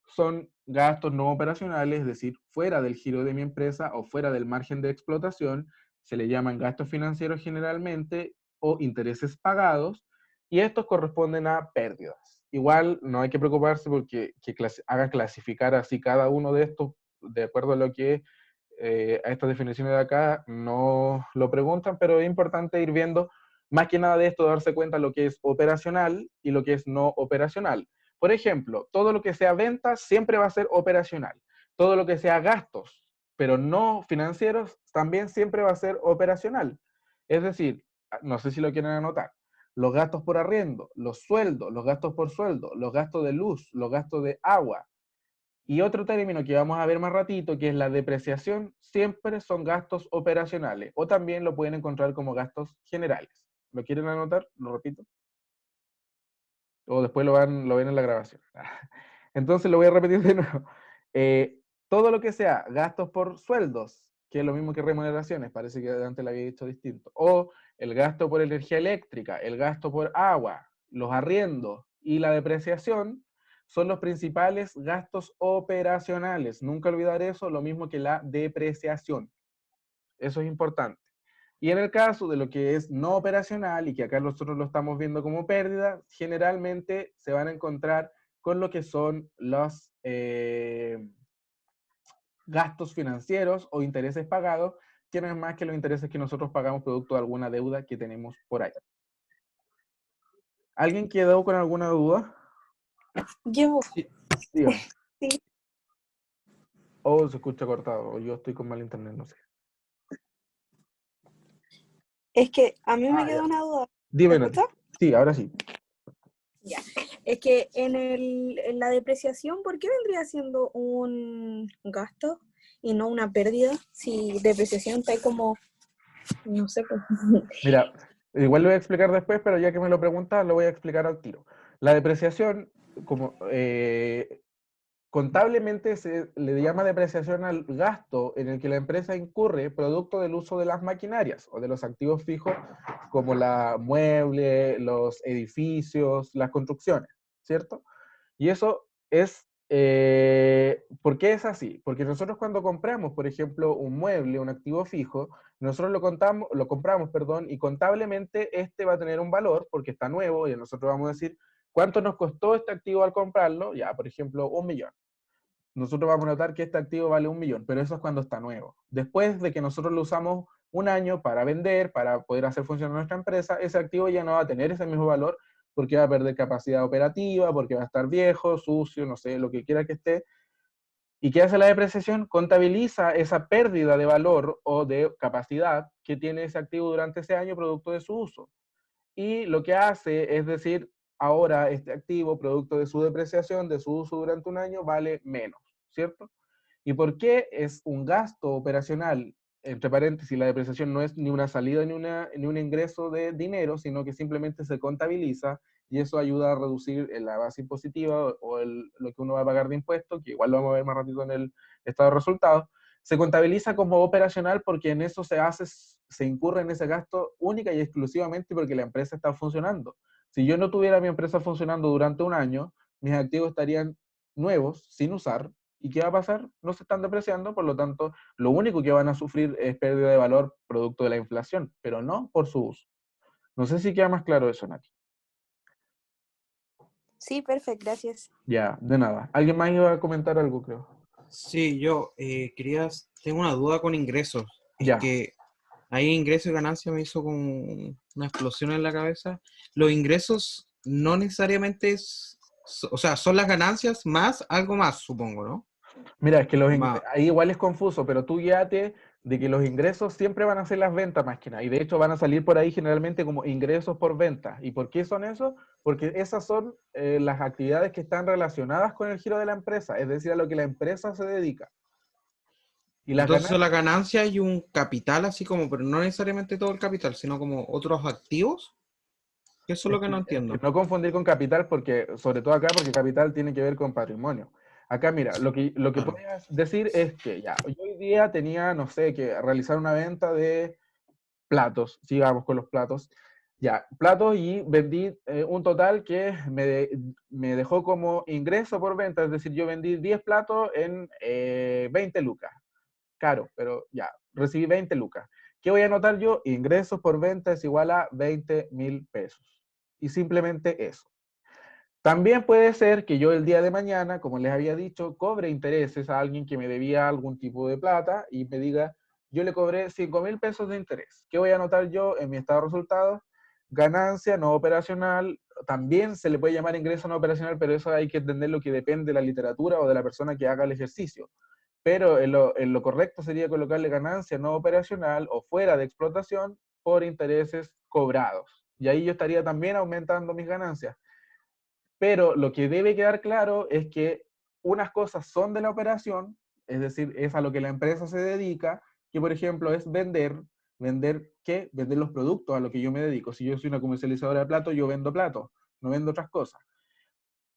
son gastos no operacionales, es decir, fuera del giro de mi empresa o fuera del margen de explotación, se le llaman gastos financieros generalmente o intereses pagados, y estos corresponden a pérdidas. Igual no hay que preocuparse porque haga clasificar así cada uno de estos de acuerdo a lo que a estas definiciones de acá no lo preguntan, pero es importante ir viendo más que nada de esto, darse cuenta de lo que es operacional y lo que es no operacional. Por ejemplo, todo lo que sea ventas siempre va a ser operacional. Todo lo que sea gastos, pero no financieros, también siempre va a ser operacional. Es decir, no sé si lo quieren anotar, los gastos por arriendo, los sueldos, los gastos por sueldo, los gastos de luz, los gastos de agua, y otro término que vamos a ver más ratito, que es la depreciación, siempre son gastos operacionales, o también lo pueden encontrar como gastos generales. ¿Lo quieren anotar? Lo repito. O después lo ven en la grabación. Entonces lo voy a repetir de nuevo. Todo lo que sea gastos por sueldos, que es lo mismo que remuneraciones, parece que antes lo había dicho distinto, o el gasto por energía eléctrica, el gasto por agua, los arriendos y la depreciación, son los principales gastos operacionales. Nunca olvidar eso, lo mismo que la depreciación. Eso es importante. Y en el caso de lo que es no operacional, y que acá nosotros lo estamos viendo como pérdida, generalmente se van a encontrar con lo que son los gastos financieros o intereses pagados, que no es más que los intereses que nosotros pagamos producto de alguna deuda que tenemos por ahí. ¿Alguien quedó con alguna duda?
Yo,
Dígame.
sí.
O se escucha cortado, o yo estoy con mal internet, no sé.
Es que a mí me
Ah,
quedó
ya.
una duda.
Dime,
¿Me
Nati.
escuchas?
Sí, ahora sí.
Ya. Es que en la depreciación, ¿por qué vendría siendo un gasto y no una pérdida? Si depreciación está ahí como, no sé, pues.
Mira, igual lo voy a explicar después, pero ya que me lo preguntas, lo voy a explicar al tiro. La depreciación, como contablemente se le llama depreciación al gasto en el que la empresa incurre producto del uso de las maquinarias o de los activos fijos como la mueble, los edificios, las construcciones, ¿cierto? Y eso es, ¿por qué es así? Porque nosotros cuando compramos, por ejemplo, un mueble, un activo fijo, nosotros lo compramos, perdón, y contablemente este va a tener un valor porque está nuevo y nosotros vamos a decir, ¿cuánto nos costó este activo al comprarlo? Ya, por ejemplo, 1.000.000. Nosotros vamos a notar que este activo vale 1.000.000, pero eso es cuando está nuevo. Después de que nosotros lo usamos un año para vender, para poder hacer funcionar nuestra empresa, ese activo ya no va a tener ese mismo valor porque va a perder capacidad operativa, porque va a estar viejo, sucio, no sé, lo que quiera que esté. ¿Y qué hace la depreciación? Contabiliza esa pérdida de valor o de capacidad que tiene ese activo durante ese año producto de su uso. Y lo que hace es decir, ahora este activo, producto de su depreciación, de su uso durante un año, vale menos, ¿cierto? ¿Y por qué es un gasto operacional? Entre paréntesis, la depreciación no es ni una salida ni un ingreso de dinero, sino que simplemente se contabiliza y eso ayuda a reducir la base impositiva o lo que uno va a pagar de impuestos, que igual lo vamos a ver más ratito en el estado de resultados. Se contabiliza como operacional porque en eso se incurre en ese gasto única y exclusivamente porque la empresa está funcionando. Si yo no tuviera mi empresa funcionando durante un año, mis activos estarían nuevos, sin usar, ¿y qué va a pasar? No se están depreciando, por lo tanto, lo único que van a sufrir es pérdida de valor producto de la inflación, pero no por su uso. No sé si queda más claro eso, Nati.
Sí, perfecto, gracias.
Ya, de nada. ¿Alguien más iba a comentar algo, creo?
Sí, yo tengo una duda con ingresos. Es
Ya.
que ahí ingreso y ganancia me hizo como una explosión en la cabeza. Los ingresos no necesariamente o sea, son las ganancias más algo más, supongo, ¿no?
Mira, es que
Más.
ahí igual es confuso, pero tú guíate de que los ingresos siempre van a ser las ventas más que nada, y de hecho van a salir por ahí generalmente como ingresos por venta. ¿Y por qué son esos? Porque esas son las actividades que están relacionadas con el giro de la empresa, es decir, a lo que la empresa se dedica. Y las
Entonces son
ganancias,
las ganancias y un capital así como, pero no necesariamente todo el capital, sino como otros activos. Eso es lo que no entiendo.
no confundir con capital, porque, sobre todo acá, porque capital tiene que ver con patrimonio. Acá, mira, lo que
Claro.
puedes decir es que ya, yo hoy día tenía, no sé, que realizar una venta de platos, sigamos con los platos, ya, platos y vendí un total que me dejó como ingreso por venta, es decir, yo vendí 10 platos en 20 lucas, caro, pero ya, recibí 20 lucas. ¿Qué voy a anotar yo? Ingresos por venta es igual a 20.000 pesos. Y simplemente eso. También puede ser que yo el día de mañana, como les había dicho, cobre intereses a alguien que me debía algún tipo de plata y me diga, yo le cobré 5.000 pesos de interés. ¿Qué voy a anotar yo en mi estado de resultados? Ganancia no operacional, también se le puede llamar ingreso no operacional, pero eso hay que entender lo que depende de la literatura o de la persona que haga el ejercicio. Pero en lo correcto sería colocarle ganancia no operacional o fuera de explotación por intereses cobrados. Y ahí yo estaría también aumentando mis ganancias. Pero lo que debe quedar claro es que unas cosas son de la operación, es decir, es a lo que la empresa se dedica, que por ejemplo es vender ¿qué? Vender los productos a lo que yo me dedico. Si yo soy una comercializadora de platos, yo vendo platos, no vendo otras cosas.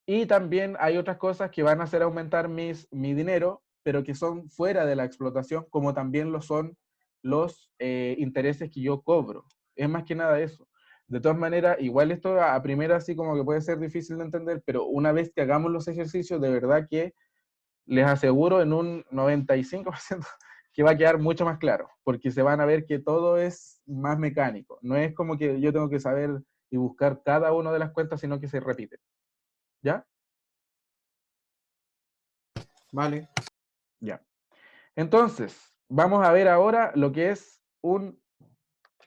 Y también hay otras cosas que van a hacer aumentar mi dinero, pero que son fuera de la explotación, como también lo son los intereses que yo cobro. Es más que nada eso. De todas maneras, igual esto a primera así como que puede ser difícil de entender, pero una vez que hagamos los ejercicios, de verdad que les aseguro en un 95% que va a quedar mucho más claro, porque se van a ver que todo es más mecánico. No es como que yo tengo que saber y buscar cada una de las cuentas, sino que se repite. ¿Ya?
Vale.
Ya. Entonces, vamos a ver ahora lo que es un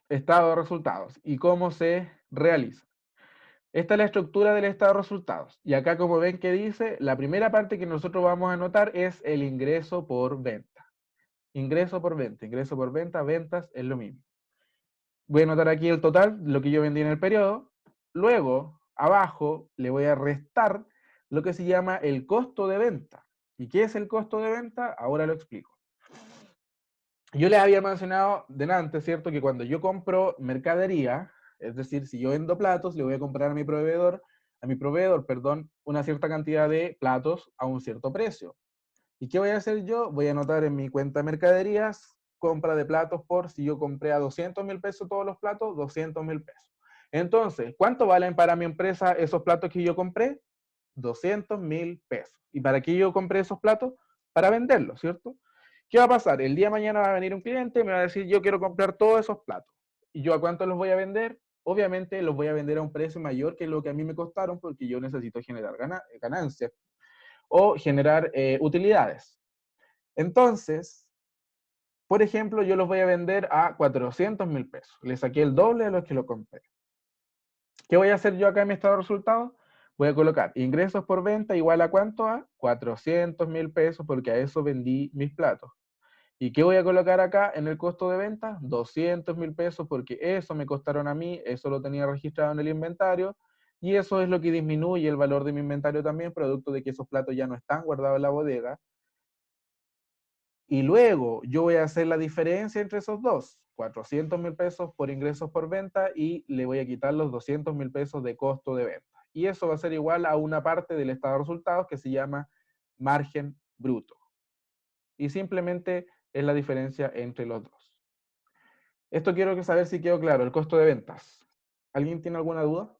estado de resultados y cómo se realiza. Esta es la estructura del estado de resultados. Y acá, como ven que dice, la primera parte que nosotros vamos a anotar es el ingreso por venta. Ingreso por venta, ventas es lo mismo. Voy a anotar aquí el total, lo que yo vendí en el periodo. Luego, abajo le voy a restar lo que se llama el costo de venta. ¿Y qué es el costo de venta? Ahora lo explico. Yo les había mencionado delante, ¿cierto? Que cuando yo compro mercadería, es decir, si yo vendo platos, le voy a comprar a mi proveedor, una cierta cantidad de platos a un cierto precio. ¿Y qué voy a hacer yo? Voy a anotar en mi cuenta de mercaderías, compra de platos por, si yo compré a 200.000 pesos todos los platos, 200.000 pesos. Entonces, ¿cuánto valen para mi empresa esos platos que yo compré? 200.000 pesos. ¿Y para qué yo compré esos platos? Para venderlos, ¿cierto? ¿Qué va a pasar? El día de mañana va a venir un cliente y me va a decir, yo quiero comprar todos esos platos. ¿Y yo a cuánto los voy a vender? Obviamente los voy a vender a un precio mayor que lo que a mí me costaron porque yo necesito generar ganancias o generar utilidades. Entonces, por ejemplo, yo los voy a vender a 400.000 pesos. Le saqué el doble de los que lo compré. ¿Qué voy a hacer yo acá en mi estado de resultados? Voy a colocar ingresos por venta igual a ¿cuánto? A 400.000 pesos porque a eso vendí mis platos. ¿Y qué voy a colocar acá en el costo de venta? 200.000 pesos porque eso me costaron a mí, eso lo tenía registrado en el inventario y eso es lo que disminuye el valor de mi inventario también, producto de que esos platos ya no están guardados en la bodega. Y luego yo voy a hacer la diferencia entre esos dos, 400.000 pesos por ingresos por venta y le voy a quitar los 200.000 pesos de costo de venta. Y eso va a ser igual a una parte del estado de resultados que se llama margen bruto. Y simplemente es la diferencia entre los dos. Esto quiero que saber si quedó claro, el costo de ventas. ¿Alguien tiene alguna duda?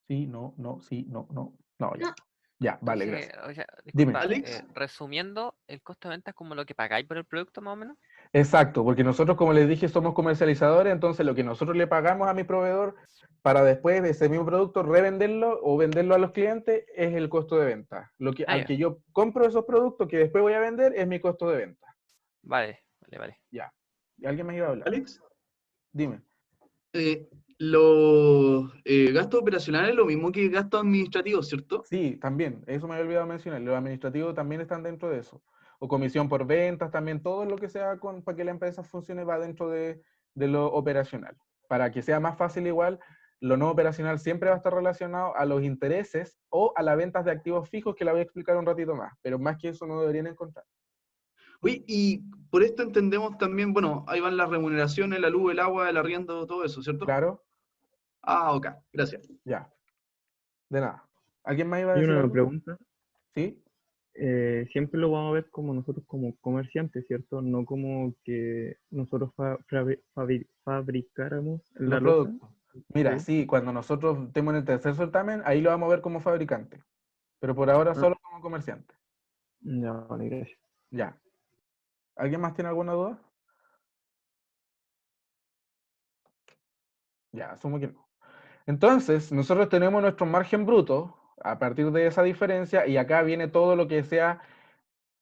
Sí, no, no, sí, no, no. No, ya.
No.
Ya, vale,
Entonces,
gracias.
o sea,
Dime.
disculpa,
Alex.
resumiendo, ¿el costo de venta es como lo que pagáis por el producto más o menos?
Exacto, porque nosotros, como les dije, somos comercializadores, entonces lo que nosotros le pagamos a mi proveedor para después ese mismo producto revenderlo o venderlo a los clientes es el costo de venta.
Ah,
Al
ya.
que yo compro esos productos que después voy a vender es mi costo de venta.
Vale, vale.
Ya. ¿Y alguien me iba a hablar?
Alex,
Dime.
los gastos operacionales es lo mismo que gastos administrativos, ¿cierto?
Sí, también, eso me había olvidado mencionar. Los administrativos también están dentro de eso. O comisión por ventas, también todo lo que sea para que la empresa funcione va dentro de lo operacional. Para que sea más fácil igual, lo no operacional siempre va a estar relacionado a los intereses o a las ventas de activos fijos, que la voy a explicar un ratito más, pero más que eso no deberían encontrar.
Oye, y por esto entendemos también, bueno, ahí van las remuneraciones, la luz, el agua, el arriendo, todo eso, ¿cierto?
¿Claro?
Ah, ok, gracias.
Ya. De nada. ¿Alguien más iba a
Y
decir
una
algo?
pregunta,
¿Sí?
siempre lo vamos a ver como nosotros como comerciantes, ¿cierto? No como que nosotros fabricáramos
Los
la loza.
productos. Mira,
Sí.
sí, cuando nosotros estemos en el tercer certamen, ahí lo vamos a ver como fabricante. Pero por ahora
Ah,
solo como comerciante.
ya, vale, gracias.
Ya. ¿Alguien más tiene alguna duda? Ya, asumo que no. Entonces, nosotros tenemos nuestro margen bruto a partir de esa diferencia y acá viene todo lo que sea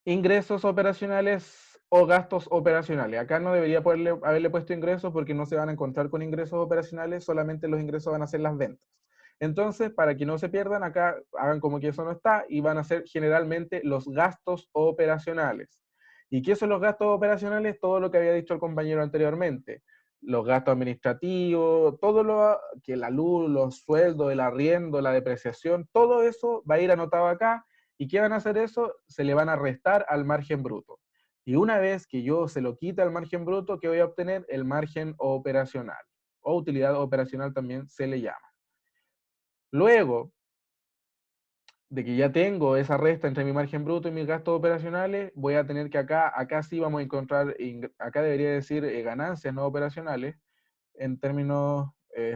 ingresos operacionales o gastos operacionales. Acá no debería haberle puesto ingresos porque no se van a encontrar con ingresos operacionales, solamente los ingresos van a ser las ventas. Entonces, para que no se pierdan, acá hagan como que eso no está y van a ser generalmente los gastos operacionales. ¿Y qué son los gastos operacionales? Todo lo que había dicho el compañero anteriormente. Los gastos administrativos, todo lo que la luz, los sueldos, el arriendo, la depreciación, todo eso va a ir anotado acá. ¿Y qué van a hacer eso? Se le van a restar al margen bruto. Y una vez que yo se lo quite al margen bruto, ¿qué voy a obtener? El margen operacional. O utilidad operacional también se le llama. Luego de que ya tengo esa resta entre mi margen bruto y mis gastos operacionales, voy a tener que acá sí vamos a encontrar, acá debería decir ganancias no operacionales, en términos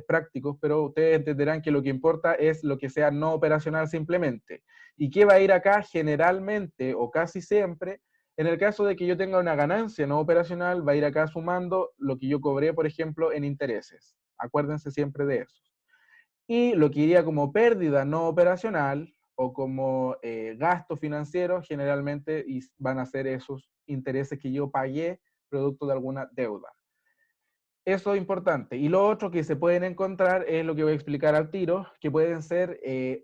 prácticos, pero ustedes entenderán que lo que importa es lo que sea no operacional simplemente. ¿Y qué va a ir acá? Generalmente o casi siempre, en el caso de que yo tenga una ganancia no operacional, va a ir acá sumando lo que yo cobré, por ejemplo, en intereses. Acuérdense siempre de eso. Y lo que iría como pérdida no operacional o como gasto financiero, generalmente van a ser esos intereses que yo pagué producto de alguna deuda. Eso es importante. Y lo otro que se pueden encontrar es lo que voy a explicar al tiro, que pueden ser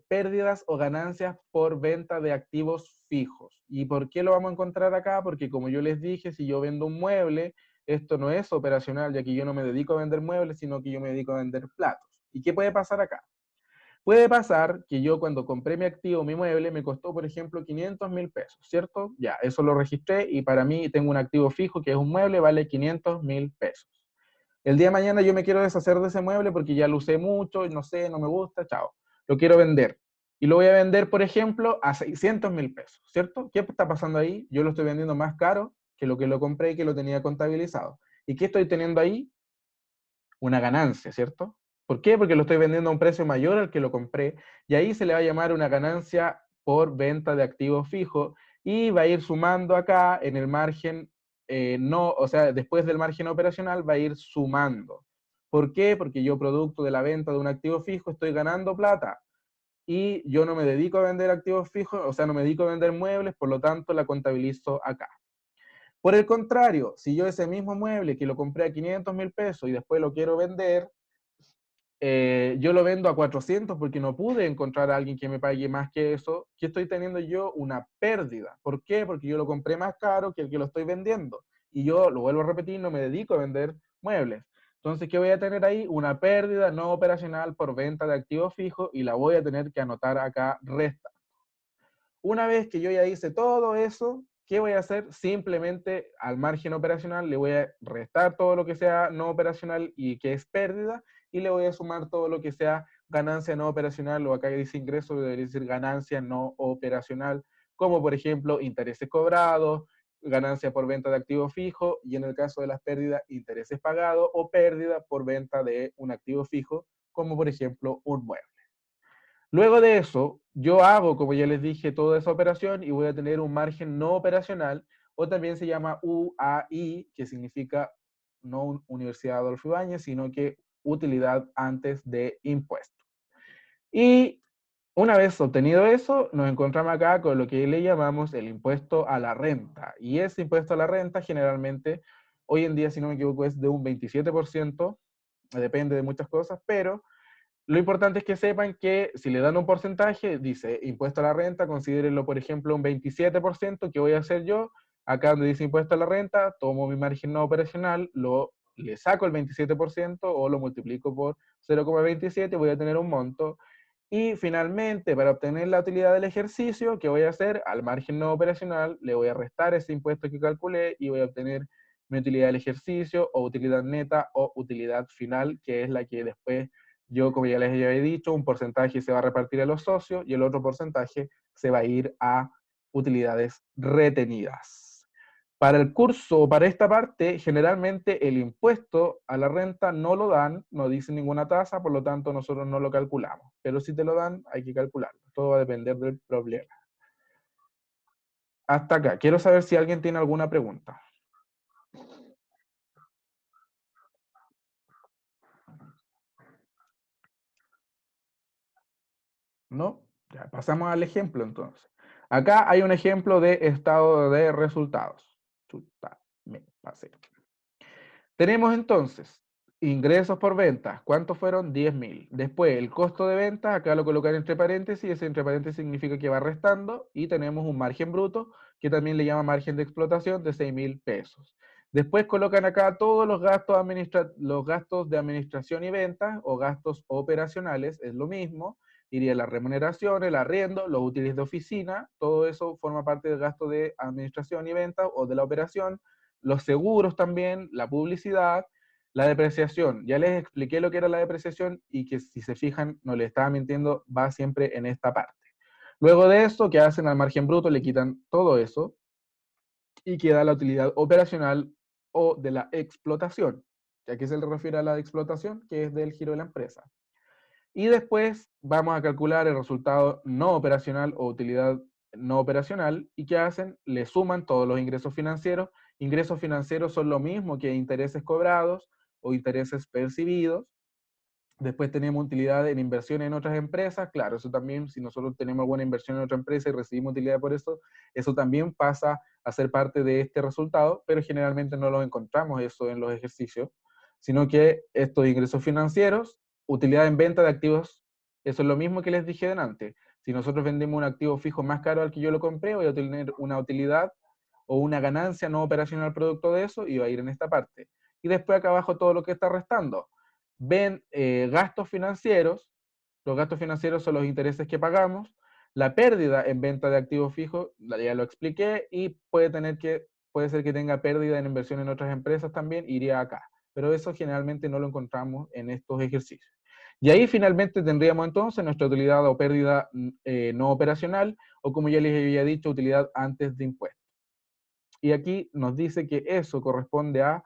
pérdidas o ganancias por venta de activos fijos. ¿Y por qué lo vamos a encontrar acá? Porque como yo les dije, si yo vendo un mueble, esto no es operacional, ya que yo no me dedico a vender muebles, sino que yo me dedico a vender platos. ¿Y qué puede pasar acá? Puede pasar que yo cuando compré mi activo, mi mueble, me costó, por ejemplo, 500.000 pesos, ¿cierto? Ya, eso lo registré y para mí tengo un activo fijo que es un mueble, vale 500.000 pesos. El día de mañana yo me quiero deshacer de ese mueble porque ya lo usé mucho y no sé, no me gusta, chao. Lo quiero vender. Y lo voy a vender, por ejemplo, a 600.000 pesos, ¿cierto? ¿Qué está pasando ahí? Yo lo estoy vendiendo más caro que lo compré y que lo tenía contabilizado. ¿Y qué estoy teniendo ahí? Una ganancia, ¿cierto? ¿Por qué? Porque lo estoy vendiendo a un precio mayor al que lo compré y ahí se le va a llamar una ganancia por venta de activo fijo y va a ir sumando acá en el margen, o sea, después del margen operacional va a ir sumando. ¿Por qué? Porque yo producto de la venta de un activo fijo estoy ganando plata y yo no me dedico a vender activos fijos, o sea, no me dedico a vender muebles, por lo tanto la contabilizo acá. Por el contrario, si yo ese mismo mueble que lo compré a 500.000 pesos y después lo quiero vender, yo lo vendo a 400 porque no pude encontrar a alguien que me pague más que eso, ¿qué estoy teniendo yo? Una pérdida. ¿Por qué? Porque yo lo compré más caro que el que lo estoy vendiendo. Y yo, lo vuelvo a repetir, no me dedico a vender muebles. Entonces, ¿qué voy a tener ahí? Una pérdida no operacional por venta de activos fijos y la voy a tener que anotar acá resta. Una vez que yo ya hice todo eso, ¿qué voy a hacer? Simplemente al margen operacional le voy a restar todo lo que sea no operacional y que es pérdida, y le voy a sumar todo lo que sea ganancia no operacional, o acá dice ingreso, debería decir ganancia no operacional, como por ejemplo intereses cobrados, ganancia por venta de activo fijo, y en el caso de las pérdidas, intereses pagados o pérdida por venta de un activo fijo, como por ejemplo un mueble. Luego de eso, yo hago, como ya les dije, toda esa operación y voy a tener un margen no operacional, o también se llama UAI, que significa no Universidad Adolfo Ibáñez, sino que utilidad antes de impuesto. Y una vez obtenido eso, nos encontramos acá con lo que le llamamos el impuesto a la renta. Y ese impuesto a la renta generalmente, hoy en día, si no me equivoco, es de un 27%, depende de muchas cosas, pero lo importante es que sepan que si le dan un porcentaje, dice impuesto a la renta, considérenlo, por ejemplo, un 27%, ¿qué voy a hacer yo? Acá donde dice impuesto a la renta, tomo mi margen no operacional, le saco el 27% o lo multiplico por 0,27, voy a tener un monto. Y finalmente, para obtener la utilidad del ejercicio, ¿qué voy a hacer? Al margen no operacional, le voy a restar ese impuesto que calculé y voy a obtener mi utilidad del ejercicio o utilidad neta o utilidad final, que es la que después yo, como ya les había dicho, un porcentaje se va a repartir a los socios y el otro porcentaje se va a ir a utilidades retenidas. Para el curso, para esta parte, generalmente el impuesto a la renta no lo dan, no dice ninguna tasa, por lo tanto nosotros no lo calculamos. Pero si te lo dan, hay que calcularlo. Todo va a depender del problema. Hasta acá. Quiero saber si alguien tiene alguna pregunta. ¿No? Ya, pasamos al ejemplo entonces. Acá hay un ejemplo de estado de resultados. Chuta, me pasé. Tenemos entonces ingresos por ventas. ¿Cuántos fueron? 10.000. Después, el costo de ventas, acá lo colocan entre paréntesis. Ese entre paréntesis significa que va restando. Y tenemos un margen bruto, que también le llama margen de explotación, de 6.000 pesos. Después colocan acá todos los gastos de administración y ventas, o gastos operacionales, es lo mismo. Iría la remuneración, el arriendo, los útiles de oficina, todo eso forma parte del gasto de administración y ventas o de la operación. Los seguros también, la publicidad, la depreciación. Ya les expliqué lo que era la depreciación y que si se fijan, no les estaba mintiendo, va siempre en esta parte. Luego de eso, ¿qué hacen al margen bruto? Le quitan todo eso y queda la utilidad operacional o de la explotación. ¿A qué se le refiere a la explotación? Que es del giro de la empresa. Y después vamos a calcular el resultado no operacional o utilidad no operacional. ¿Y qué hacen? Le suman todos los ingresos financieros. Ingresos financieros son lo mismo que intereses cobrados o intereses percibidos. Después tenemos utilidad en inversión en otras empresas. Claro, eso también, si nosotros tenemos alguna inversión en otra empresa y recibimos utilidad por eso también pasa a ser parte de este resultado, pero generalmente no lo encontramos eso en los ejercicios, sino que estos ingresos financieros, utilidad en venta de activos, eso es lo mismo que les dije delante. Si nosotros vendemos un activo fijo más caro al que yo lo compré, voy a tener una utilidad o una ganancia no operacional producto de eso, y va a ir en esta parte. Y después acá abajo todo lo que está restando. Ven gastos financieros, los gastos financieros son los intereses que pagamos, la pérdida en venta de activos fijos, ya lo expliqué, y puede ser que tenga pérdida en inversión en otras empresas también, iría acá. Pero eso generalmente no lo encontramos en estos ejercicios. Y ahí finalmente tendríamos entonces nuestra utilidad o pérdida no operacional, o como ya les había dicho, utilidad antes de impuestos. Y aquí nos dice que eso corresponde a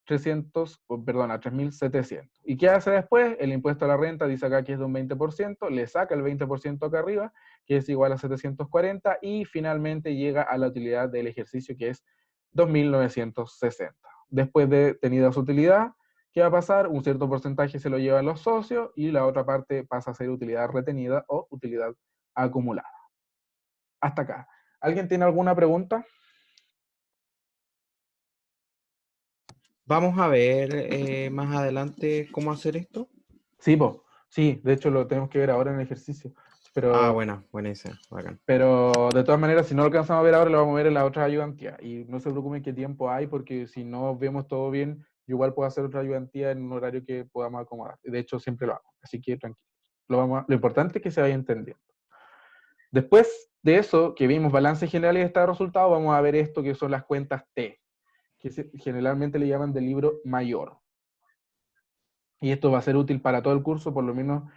3.700. ¿Y qué hace después? El impuesto a la renta dice acá que es de un 20%, le saca el 20% acá arriba, que es igual a 740, y finalmente llega a la utilidad del ejercicio, que es 2.960. Después de tenida su utilidad, ¿qué va a pasar? Un cierto porcentaje se lo llevan los socios y la otra parte pasa a ser utilidad retenida o utilidad acumulada. Hasta acá. ¿Alguien tiene alguna pregunta?
Vamos a ver más adelante cómo hacer esto.
Sí, sí, de hecho lo tenemos que ver ahora en el ejercicio.
Ah, buena esa, bacán.
Pero de todas maneras, si no lo alcanzamos a ver ahora, lo vamos a ver en la otra ayudantía. Y no se preocupen qué tiempo hay, porque si no vemos todo bien, yo igual puedo hacer otra ayudantía en un horario que podamos acomodar. De hecho, siempre lo hago. Así que tranquilos. Lo importante es que se vaya entendiendo. Después de eso, que vimos balance general y estado de resultado, vamos a ver esto que son las cuentas T, que generalmente le llaman del libro mayor. Y esto va a ser útil para todo el curso, por lo menos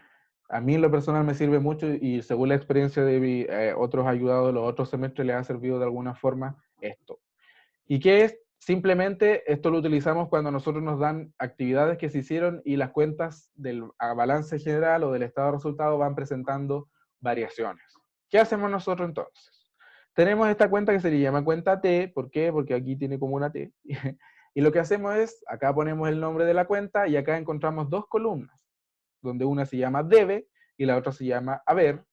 a mí en lo personal me sirve mucho, y según la experiencia de otros ayudados de los otros semestres les ha servido de alguna forma esto. ¿Y qué es? Simplemente esto lo utilizamos cuando nosotros nos dan actividades que se hicieron y las cuentas del balance general o del estado de resultados van presentando variaciones. ¿Qué hacemos nosotros entonces? Tenemos esta cuenta que se le llama cuenta T. ¿Por qué? Porque aquí tiene como una T. Y lo que hacemos es, acá ponemos el nombre de la cuenta y acá encontramos dos columnas, donde una se llama debe y la otra se llama haber,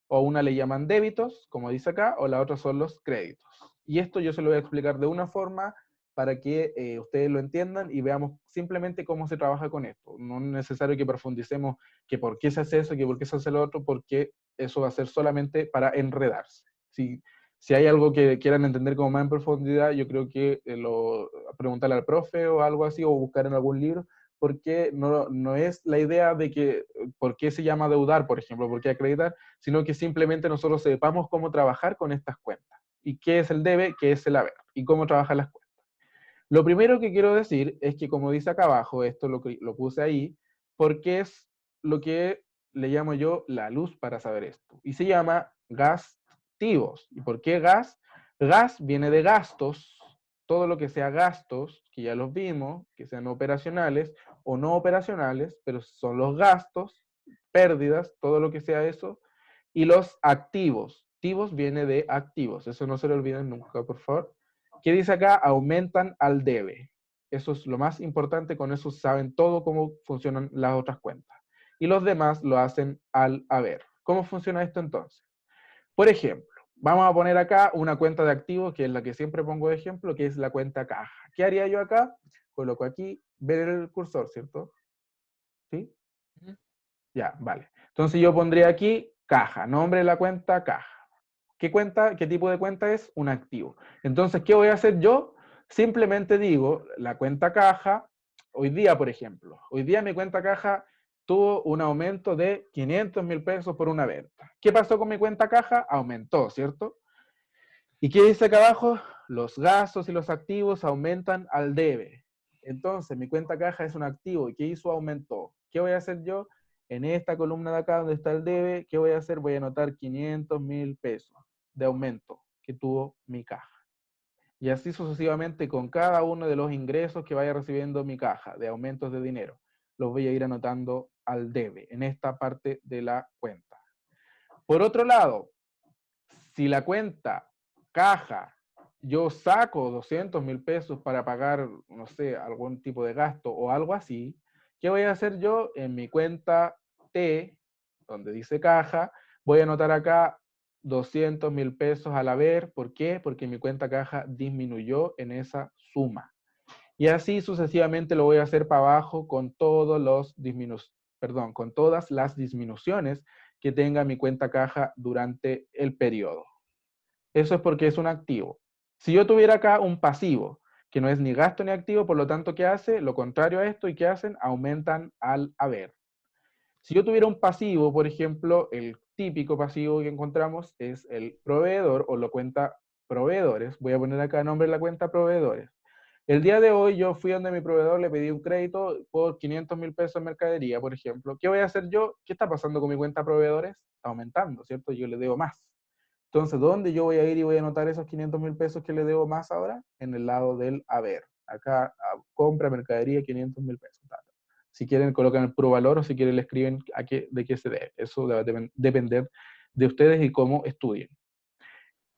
o una le llaman débitos, como dice acá, o la otra son los créditos. Y esto yo se lo voy a explicar de una forma para que ustedes lo entiendan y veamos simplemente cómo se trabaja con esto. No es necesario que profundicemos que por qué se hace eso, que por qué se hace lo otro, porque eso va a ser solamente para enredarse. Si hay algo que quieran entender como más en profundidad, yo creo que preguntarle al profe o algo así, o buscar en algún libro, porque no es la idea de que, por qué se llama deudar, por ejemplo, por qué acreditar, sino que simplemente nosotros sepamos cómo trabajar con estas cuentas. Y qué es el debe, qué es el haber, y cómo trabajan las cuentas. Lo primero que quiero decir es que, como dice acá abajo, esto lo puse ahí, porque es lo que le llamo yo la luz para saber esto. Y se llama gastivos. ¿Y por qué gas? Gas viene de gastos. Todo lo que sea gastos, que ya los vimos, que sean operacionales o no operacionales, pero son los gastos, pérdidas, todo lo que sea eso. Y los activos. Activos viene de activos. Eso no se lo olviden nunca, por favor. ¿Qué dice acá? Aumentan al debe. Eso es lo más importante, con eso saben todo cómo funcionan las otras cuentas. Y los demás lo hacen al haber. ¿Cómo funciona esto entonces? Por ejemplo, vamos a poner acá una cuenta de activos, que es la que siempre pongo de ejemplo, que es la cuenta caja. ¿Qué haría yo acá? Coloco aquí, ver el cursor, ¿cierto? ¿Sí? Ya, vale. Entonces yo pondría aquí caja, nombre de la cuenta caja. ¿Qué tipo de cuenta es? Un activo. Entonces, ¿qué voy a hacer yo? Simplemente digo, la cuenta caja, hoy día, por ejemplo, hoy día mi cuenta caja tuvo un aumento de 500.000 pesos por una venta. ¿Qué pasó con mi cuenta caja? Aumentó, ¿cierto? ¿Y qué dice acá abajo? Los gastos y los activos aumentan al debe. Entonces, mi cuenta caja es un activo. ¿Y qué hizo? Aumentó. ¿Qué voy a hacer yo? En esta columna de acá donde está el debe, ¿qué voy a hacer? Voy a anotar 500.000 pesos de aumento que tuvo mi caja. Y así sucesivamente con cada uno de los ingresos que vaya recibiendo mi caja de aumentos de dinero. Los voy a ir anotando al debe en esta parte de la cuenta. Por otro lado, si la cuenta caja, yo saco 200.000 pesos para pagar, no sé, algún tipo de gasto o algo así, ¿qué voy a hacer yo? En mi cuenta T, donde dice caja, voy a anotar acá 200.000 pesos al haber. ¿Por qué? Porque mi cuenta caja disminuyó en esa suma. Y así sucesivamente lo voy a hacer para abajo con todos los con todas las disminuciones que tenga mi cuenta caja durante el periodo. Eso es porque es un activo. Si yo tuviera acá un pasivo, que no es ni gasto ni activo, por lo tanto, ¿qué hace? Lo contrario a esto, ¿y qué hacen? Aumentan al haber. Si yo tuviera un pasivo, por ejemplo, el típico pasivo que encontramos es el proveedor o la cuenta proveedores. Voy a poner acá el nombre de la cuenta proveedores. El día de hoy yo fui donde mi proveedor, le pedí un crédito por 500.000 pesos en mercadería, por ejemplo. ¿Qué voy a hacer yo? ¿Qué está pasando con mi cuenta proveedores? Está aumentando, ¿cierto? Yo le debo más. Entonces, ¿dónde yo voy a ir y voy a anotar esos 500.000 pesos que le debo más ahora? En el lado del haber. Acá, compra mercadería, 500.000 pesos. Si quieren, colocan el puro valor o si quieren, le escriben de qué se debe. Eso va a depender de ustedes y cómo estudien.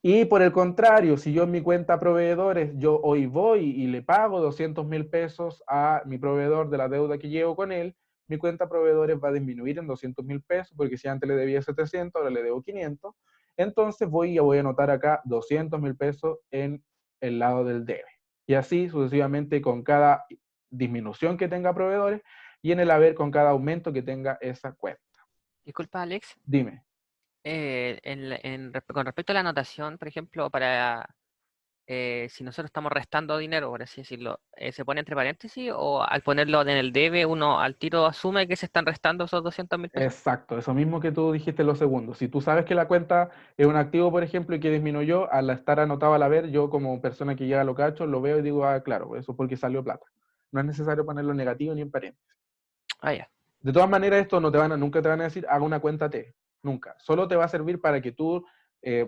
Y por el contrario, si yo en mi cuenta proveedores, yo hoy voy y le pago 200.000 pesos a mi proveedor de la deuda que llevo con él, mi cuenta proveedores va a disminuir en 200.000 pesos, porque si antes le debía 700, ahora le debo 500. Entonces voy a anotar acá 200.000 pesos en el lado del debe. Y así sucesivamente con cada disminución que tenga proveedores y en el haber con cada aumento que tenga esa cuenta.
Disculpa, Alex.
Dime.
Con respecto a la anotación, por ejemplo, para si nosotros estamos restando dinero, por así decirlo, ¿se pone entre paréntesis o al ponerlo en el debe uno al tiro asume que se están restando esos 200.000 pesos?
Exacto, eso mismo que tú dijiste en los segundos. Si tú sabes que la cuenta es un activo, por ejemplo, y que disminuyó, al estar anotado al haber, yo como persona que llega a los cachos, lo veo y digo, ah, claro, eso es porque salió plata. No es necesario ponerlo en negativo ni en paréntesis.
Ah, ya.
De todas maneras, esto nunca te van a decir, haga una cuenta T. Nunca. Solo te va a servir para que tú,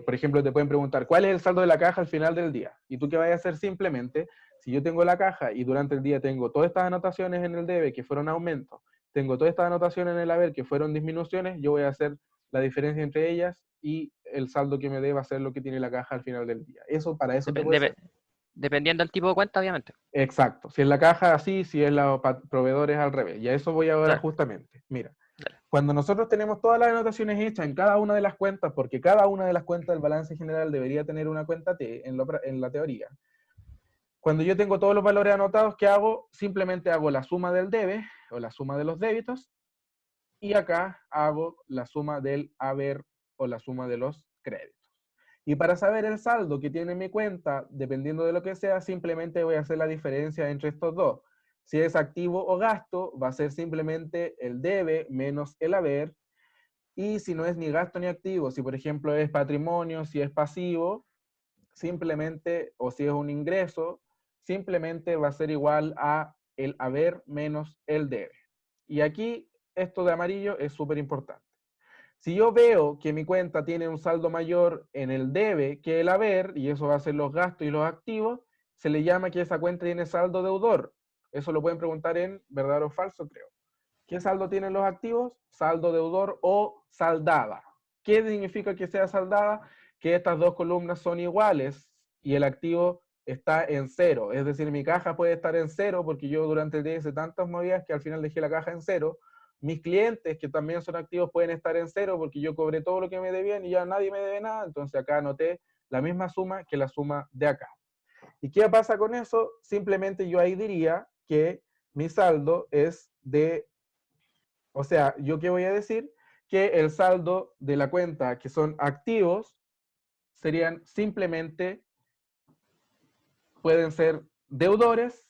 por ejemplo, te pueden preguntar, ¿cuál es el saldo de la caja al final del día? Y tú qué vas a hacer simplemente, si yo tengo la caja y durante el día tengo todas estas anotaciones en el debe que fueron aumentos, tengo todas estas anotaciones en el haber que fueron disminuciones, yo voy a hacer la diferencia entre ellas y el saldo que me dé va a ser lo que tiene la caja al final del día. Eso, para eso te puede servir.
Dependiendo del tipo de cuenta, obviamente.
Exacto. Si es la caja así, si es la proveedores al revés. Y a eso voy ahora
Claro.
justamente. Mira,
Dale.
cuando nosotros tenemos todas las anotaciones hechas en cada una de las cuentas, porque cada una de las cuentas del balance general debería tener una cuenta T en la teoría. Cuando yo tengo todos los valores anotados, ¿qué hago? Simplemente hago la suma del debe o la suma de los débitos y acá hago la suma del haber o la suma de los créditos. Y para saber el saldo que tiene mi cuenta, dependiendo de lo que sea, simplemente voy a hacer la diferencia entre estos dos. Si es activo o gasto, va a ser simplemente el debe menos el haber. Y si no es ni gasto ni activo, si por ejemplo es patrimonio, si es pasivo, simplemente, o si es un ingreso, simplemente va a ser igual a el haber menos el debe. Y aquí, esto de amarillo es súper importante. Si yo veo que mi cuenta tiene un saldo mayor en el debe que el haber, y eso va a ser los gastos y los activos, se le llama que esa cuenta tiene saldo deudor. Eso lo pueden preguntar en verdadero o falso, creo. ¿Qué saldo tienen los activos? Saldo deudor o saldada. ¿Qué significa que sea saldada? Que estas dos columnas son iguales y el activo está en cero. Es decir, mi caja puede estar en cero porque yo durante el día hice tantas movidas que al final dejé la caja en cero. Mis clientes, que también son activos, pueden estar en cero porque yo cobré todo lo que me debían y ya nadie me debe nada. Entonces acá anoté la misma suma que la suma de acá. ¿Y qué pasa con eso? Simplemente yo ahí diría que mi saldo es de... O sea, ¿yo qué voy a decir? Que el saldo de la cuenta que son activos serían simplemente, pueden ser deudores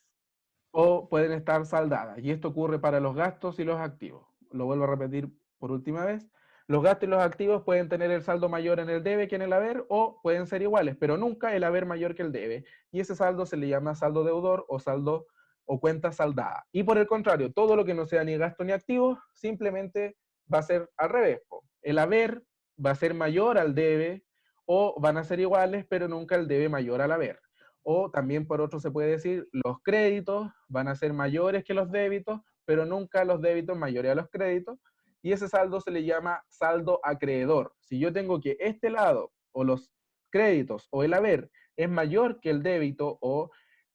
o pueden estar saldadas. Y esto ocurre para los gastos y los activos. Lo vuelvo a repetir por última vez. Los gastos y los activos pueden tener el saldo mayor en el debe que en el haber o pueden ser iguales, pero nunca el haber mayor que el debe. Y ese saldo se le llama saldo deudor o saldo o cuenta saldada. Y por el contrario, todo lo que no sea ni gasto ni activo, simplemente va a ser al revés. El haber va a ser mayor al debe o van a ser iguales, pero nunca el debe mayor al haber. O también por otro se puede decir, los créditos van a ser mayores que los débitos, pero nunca los débitos mayores a los créditos. Y ese saldo se le llama saldo acreedor. Si yo tengo que este lado, o los créditos, o el haber, es mayor que el débito o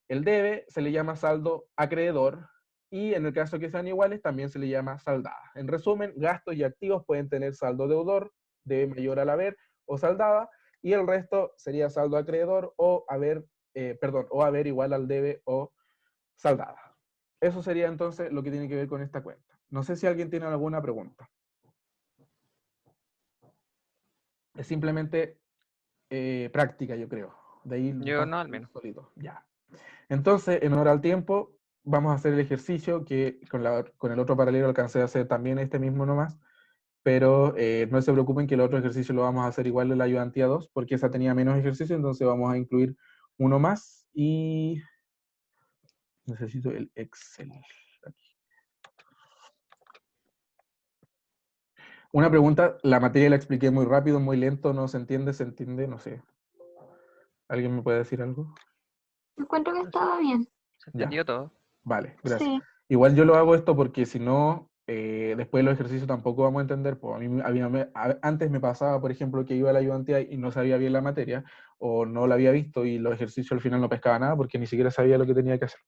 el debe, se le llama saldo acreedor. Y en el caso que sean iguales, también se le llama saldada. En resumen, gastos y activos pueden tener saldo deudor, debe mayor al haber, o saldada, y el resto sería saldo acreedor o haber o haber igual al debe o saldada. Eso sería entonces lo que tiene que ver con esta cuenta. No sé si alguien tiene alguna pregunta. Es simplemente práctica, yo creo. De ahí
Yo
va
no, al menos.
solito. Ya. Entonces, en honor al tiempo, vamos a hacer el ejercicio que con el otro paralelo alcancé a hacer también este mismo nomás, pero no se preocupen que el otro ejercicio lo vamos a hacer igual de la ayudantía 2, porque esa tenía menos ejercicio, entonces vamos a incluir uno más y necesito el Excel. Aquí. Una pregunta, la materia la expliqué muy rápido, muy lento, no se entiende, no sé. ¿Alguien me puede decir algo?
Encuentro que estaba bien.
Se
Ya.
entendió todo.
Vale, gracias.
Sí.
Igual yo lo hago esto porque si no, después de los ejercicios tampoco vamos a entender. Pues antes me pasaba, por ejemplo, que iba a la ayudantía y no sabía bien la materia, o no la había visto y los ejercicios al final no pescaba nada porque ni siquiera sabía lo que tenía que hacer.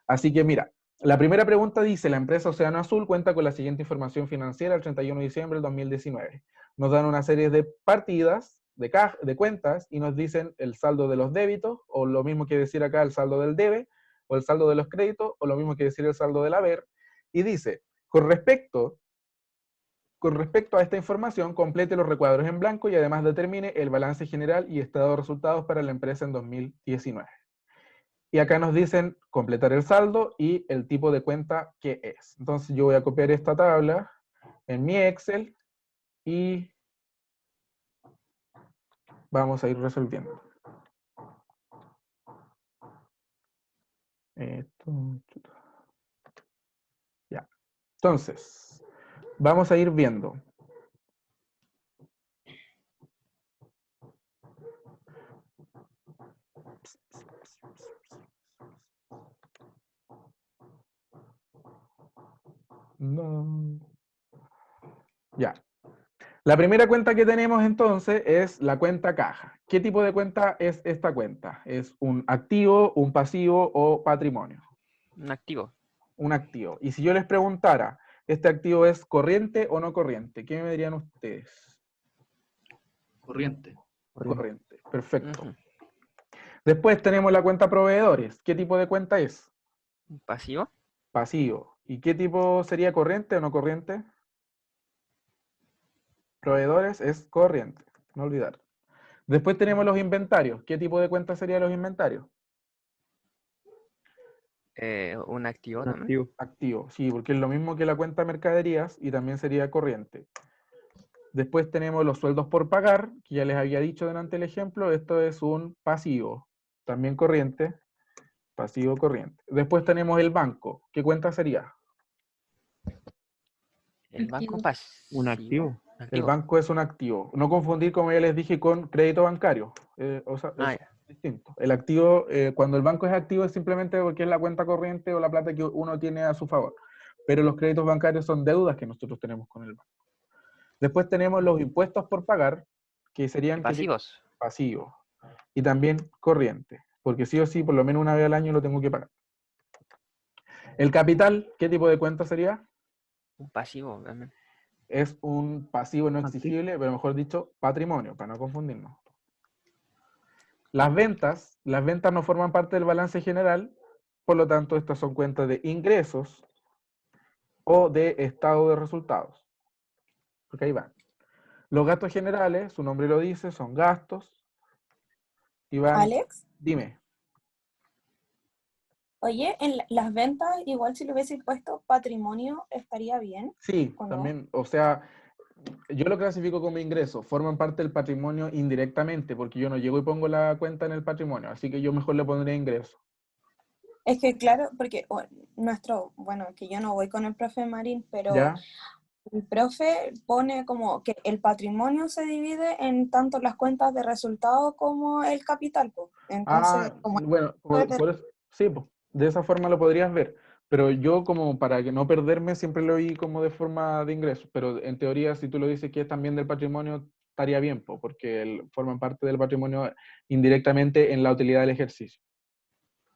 Así que mira, la primera pregunta dice, la empresa Océano Azul cuenta con la siguiente información financiera el 31 de diciembre del 2019. Nos dan una serie de partidas, de cuentas, y nos dicen el saldo de los débitos, o lo mismo que decir acá el saldo del debe, o el saldo de los créditos, o lo mismo que decir el saldo del haber, y dice, con respecto a esta información, complete los recuadros en blanco y además determine el balance general y estado de resultados para la empresa en 2019. Y acá nos dicen completar el saldo y el tipo de cuenta que es. Entonces yo voy a copiar esta tabla en mi Excel y vamos a ir resolviendo. Ya. Entonces, vamos a ir viendo. No. Ya. La primera cuenta que tenemos entonces es la cuenta caja. ¿Qué tipo de cuenta es esta cuenta? ¿Es un activo, un pasivo o patrimonio?
Un activo.
Un activo. Y si yo les preguntara, ¿este activo es corriente o no corriente? ¿Qué me dirían ustedes?
Corriente.
Corriente. Perfecto.
Ujú.
Después tenemos la cuenta proveedores. ¿Qué tipo de cuenta es?
Un pasivo.
Pasivo. ¿Y qué tipo sería corriente o no corriente? Proveedores es corriente. No olvidar. Después tenemos los inventarios. ¿Qué tipo de cuenta serían los inventarios?
Un activo
Un
también.
activo.
Activo. Sí, porque es lo mismo que la cuenta mercaderías y también sería corriente. Después tenemos los sueldos por pagar, que ya les había dicho delante el ejemplo. Esto es un pasivo. También corriente. Pasivo corriente. Después tenemos el banco. ¿Qué cuenta sería?
El banco
Activo.
pasivo.
Un activo.
El
Activo.
banco es un activo. No confundir, como ya les dije, con crédito bancario. O sea,
Ah,
es
ya.
distinto. El activo, cuando el banco es activo es simplemente porque es la cuenta corriente o la plata que uno tiene a su favor. Pero los créditos bancarios son deudas que nosotros tenemos con el banco. Después tenemos los impuestos por pagar, que serían
Y pasivos.
pasivos. Y también corriente. Porque sí o sí, por lo menos una vez al año lo tengo que pagar. El capital, ¿qué tipo de cuenta sería?
Un pasivo también.
Es un pasivo no
Activo.
exigible, pero mejor dicho, patrimonio, para no confundirnos. Las ventas no forman parte del balance general, por lo tanto, estas son cuentas de ingresos o de estado de resultados. Porque ahí van. Los gastos generales, su nombre lo dice, son gastos. Y van,
Alex,
dime.
oye, en las ventas, igual si le hubiese puesto patrimonio, ¿estaría bien?
Sí,
¿O no?
también, o sea, yo lo clasifico como ingreso, forman parte del patrimonio indirectamente, porque yo no llego y pongo la cuenta en el patrimonio, así que yo mejor le pondría ingreso.
Es que claro, porque bueno, que yo no voy con el profe Marín, pero
¿Ya?
el profe pone como que el patrimonio se divide en tanto las cuentas de resultados como el capital, pues. Entonces, como
Bueno, por eso, sí, pues, de esa forma lo podrías ver, pero yo como para que no perderme siempre lo vi como de forma de ingreso, pero en teoría si tú lo dices que es también del patrimonio, estaría bien, pues, porque forman parte del patrimonio indirectamente en la utilidad del ejercicio.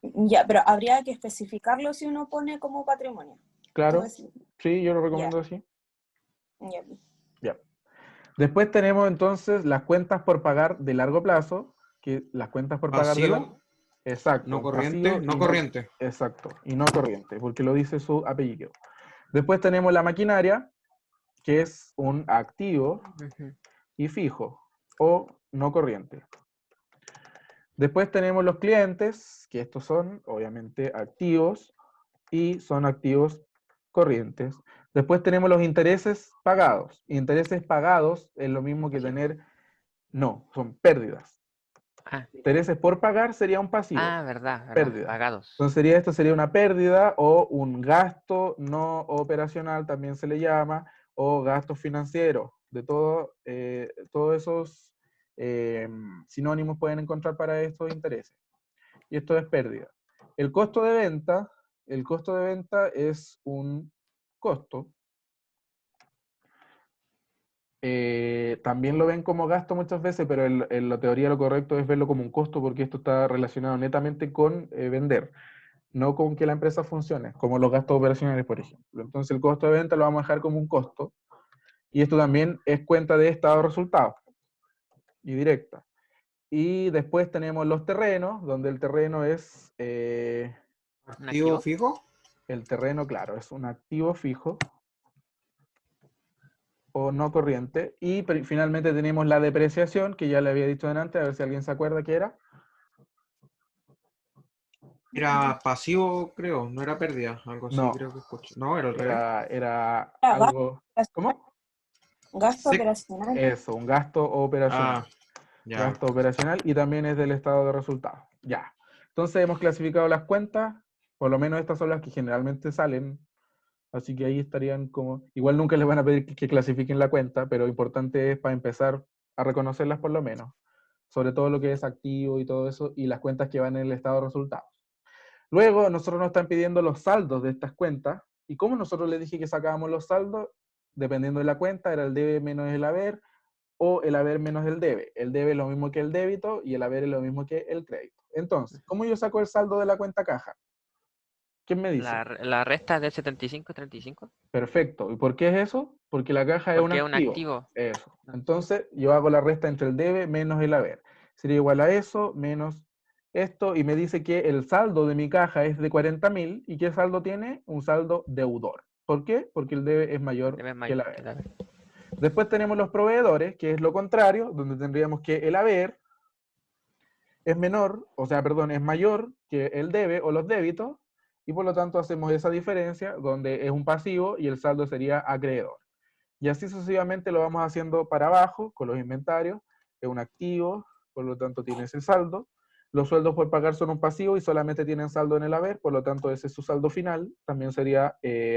ya, pero habría que especificarlo si uno pone como patrimonio.
Claro,
Tú decís,
sí, yo lo
ya,
recomiendo así.
ya.
Ya. Después tenemos entonces las cuentas por pagar de largo plazo, que las cuentas por pagar de largo.
Pasivo,
Exacto,
no corriente,
pasivo
no
y
corriente.
exacto, y no corriente, porque lo dice su apellido. Después tenemos la maquinaria, que es un activo
Ujú.
y fijo, o no corriente. Después tenemos los clientes, que estos son obviamente activos y son activos corrientes. Después tenemos los intereses pagados. Intereses pagados es lo mismo que tener, no, son pérdidas.
Ah,
Intereses por pagar sería un pasivo,
verdad,
pérdida.
pagados.
Entonces esto sería una pérdida o un gasto no operacional, también se le llama, o gasto financiero. De todos esos sinónimos pueden encontrar para estos intereses. Y esto es pérdida. El costo de venta es un costo. También lo ven como gasto muchas veces, pero en la teoría lo correcto es verlo como un costo porque esto está relacionado netamente con vender, no con que la empresa funcione, como los gastos operacionales, por ejemplo. Entonces el costo de venta lo vamos a dejar como un costo y esto también es cuenta de estado de resultados y directa. Y después tenemos los terrenos, donde el terreno es,
¿Un
¿Activo
activo?
fijo?
el terreno, claro, es un activo fijo o no corriente. Y finalmente tenemos la depreciación, que ya le había dicho antes, a ver si alguien se acuerda qué era.
Era pasivo, creo, no era pérdida, algo así
No,
creo que escuché. No, era al revés.
era
Ah, va.
algo... ¿Cómo?
Gasto
Sí.
operacional.
Eso, un gasto operacional.
Ah, ya.
Gasto operacional y también es del estado de resultados. Ya. Entonces hemos clasificado las cuentas, por lo menos estas son las que generalmente salen, así que ahí estarían como... Igual nunca les van a pedir que clasifiquen la cuenta, pero importante es para empezar a reconocerlas por lo menos, sobre todo lo que es activo y todo eso, y las cuentas que van en el estado de resultados. Luego, nosotros nos están pidiendo los saldos de estas cuentas, y como nosotros les dije que sacábamos los saldos, dependiendo de la cuenta, era el debe menos el haber, o el haber menos el debe. El debe es lo mismo que el débito, y el haber es lo mismo que el crédito. Entonces, ¿cómo yo saco el saldo de la cuenta caja? ¿Quién me dice?
La resta es del 75 35.
Perfecto. ¿Y por qué es eso? Porque la caja es un
Porque es un
activo.
activo.
Eso. Entonces, yo hago la resta entre el debe menos el haber. Sería igual a eso menos esto, y me dice que el saldo de mi caja es de 40.000, ¿y qué saldo tiene? Un saldo deudor. ¿Por qué? Porque el debe es mayor
Debe
que el
mayor que
haber.
el haber.
Después tenemos los proveedores, que es lo contrario, donde tendríamos que el haber es menor, o sea, perdón, es mayor que el debe o los débitos, y por lo tanto hacemos esa diferencia donde es un pasivo y el saldo sería acreedor. Y así sucesivamente lo vamos haciendo para abajo con los inventarios, es un activo, por lo tanto tiene ese saldo. Los sueldos por pagar son un pasivo y solamente tienen saldo en el haber, por lo tanto ese es su saldo final, también sería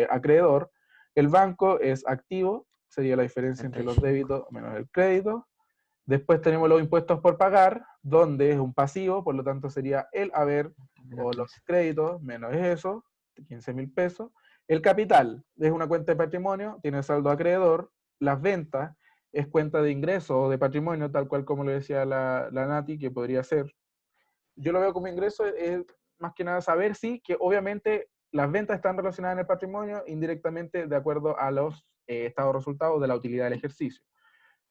acreedor. El banco es activo, sería la diferencia entre los
35.
débitos menos el crédito. Después tenemos los impuestos por pagar, donde es un pasivo, por lo tanto sería el haber
Menos
o los
15.
créditos menos eso, 15.000 pesos. El capital es una cuenta de patrimonio, tiene saldo acreedor. Las ventas es cuenta de ingreso o de patrimonio, tal cual como le decía la Nati, que podría ser. Yo lo veo como ingreso, es más que nada saber, sí, que obviamente las ventas están relacionadas en el patrimonio indirectamente de acuerdo a los estados resultados de la utilidad del ejercicio.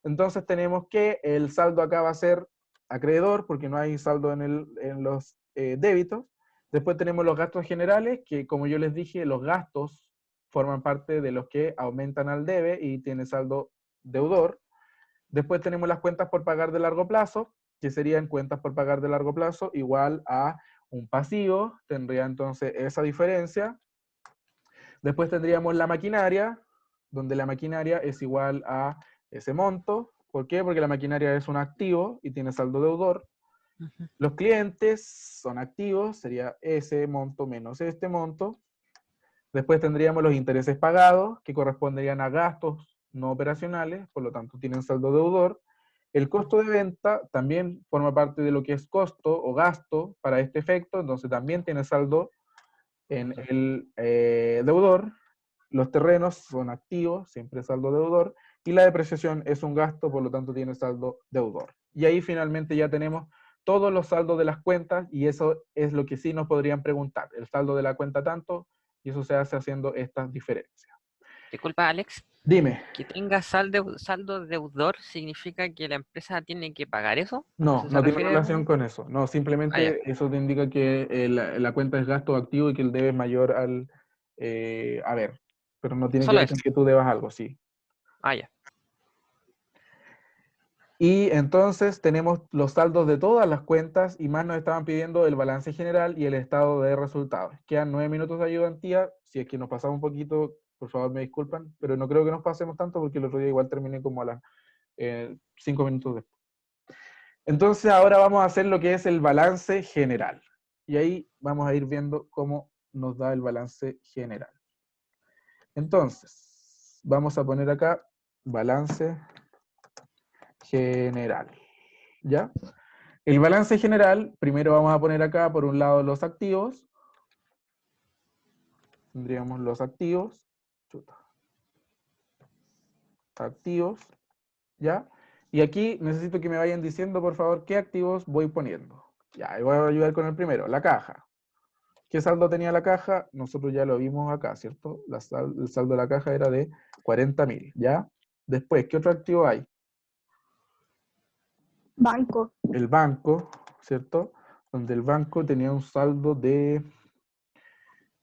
Entonces tenemos que el saldo acá va a ser acreedor, porque no hay saldo en los débitos. Después tenemos los gastos generales, que como yo les dije, los gastos forman parte de los que aumentan al debe y tiene saldo deudor. Después tenemos las cuentas por pagar de largo plazo, que serían cuentas por pagar de largo plazo igual a un pasivo, tendría entonces esa diferencia. Después tendríamos la maquinaria, donde la maquinaria es igual a ese monto. ¿Por qué? Porque la maquinaria es un activo y tiene saldo deudor. Los clientes son activos, sería ese monto menos este monto. Después tendríamos los intereses pagados, que corresponderían a gastos no operacionales, por lo tanto tienen saldo deudor. El costo de venta también forma parte de lo que es costo o gasto para este efecto, entonces también tiene saldo en el deudor. Los terrenos son activos, siempre saldo deudor, y la depreciación es un gasto, por lo tanto tiene saldo deudor. Y ahí finalmente ya tenemos todos los saldos de las cuentas, y eso es lo que sí nos podrían preguntar, el saldo de la cuenta tanto, y eso se hace haciendo estas diferencias.
Disculpa, Alex.
Dime.
Que tenga saldo deudor significa que la empresa tiene que pagar eso. ¿A
No,
eso se
no tiene
refiere?
relación con eso. No,
Ah, ya.
simplemente eso te indica que la cuenta es gasto activo y que el debe es mayor al haber. Pero no tiene que
Solo
ver
eso.
con que tú debas algo, sí.
Ah, ya.
Y entonces tenemos los saldos de todas las cuentas y más nos estaban pidiendo el balance general y el estado de resultados. Quedan 9 minutos de ayudantía. Si es que nos pasamos un poquito, por favor me disculpan, pero no creo que nos pasemos tanto porque el otro día igual terminé como a las 5 minutos después. Entonces ahora vamos a hacer lo que es el balance general. Y ahí vamos a ir viendo cómo nos da el balance general. Entonces, vamos a poner acá balance general. ¿Ya? El balance general, primero vamos a poner acá por un lado los activos. Tendríamos los activos. Chuta. Activos. ¿Ya? Y aquí necesito que me vayan diciendo, por favor, qué activos voy poniendo. Ya, y voy a ayudar con el primero, la caja. ¿Qué saldo tenía la caja? Nosotros ya lo vimos acá, ¿cierto? El saldo de la caja era de 40.000, ¿ya? Después, ¿qué otro activo hay?
Banco.
El banco, ¿cierto? Donde el banco tenía un saldo de,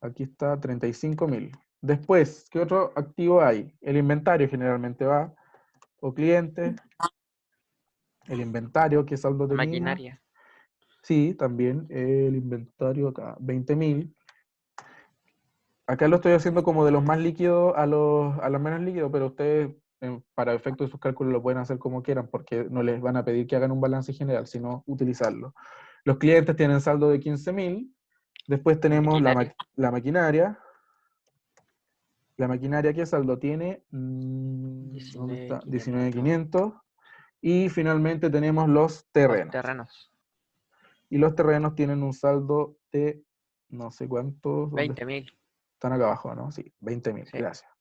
aquí está, 35.000. Después, ¿qué otro activo hay? El inventario generalmente va, o cliente, el inventario, ¿qué saldo tenía?
Maquinaria.
Sí, también el inventario acá, 20.000. Acá lo estoy haciendo como de los más líquidos a los menos líquidos, pero ustedes, para efectos de sus cálculos, lo pueden hacer como quieran, porque no les van a pedir que hagan un balance general, sino utilizarlo. Los clientes tienen saldo de 15.000. Después tenemos la maquinaria. La maquinaria, ¿qué saldo tiene? ¿Dónde está? 19.500. Y finalmente tenemos los terrenos.
Terrenos.
Y los terrenos tienen un saldo de no sé cuántos.
20.000.
Están acá abajo, ¿no? Sí, 20.000.
Sí.
Gracias.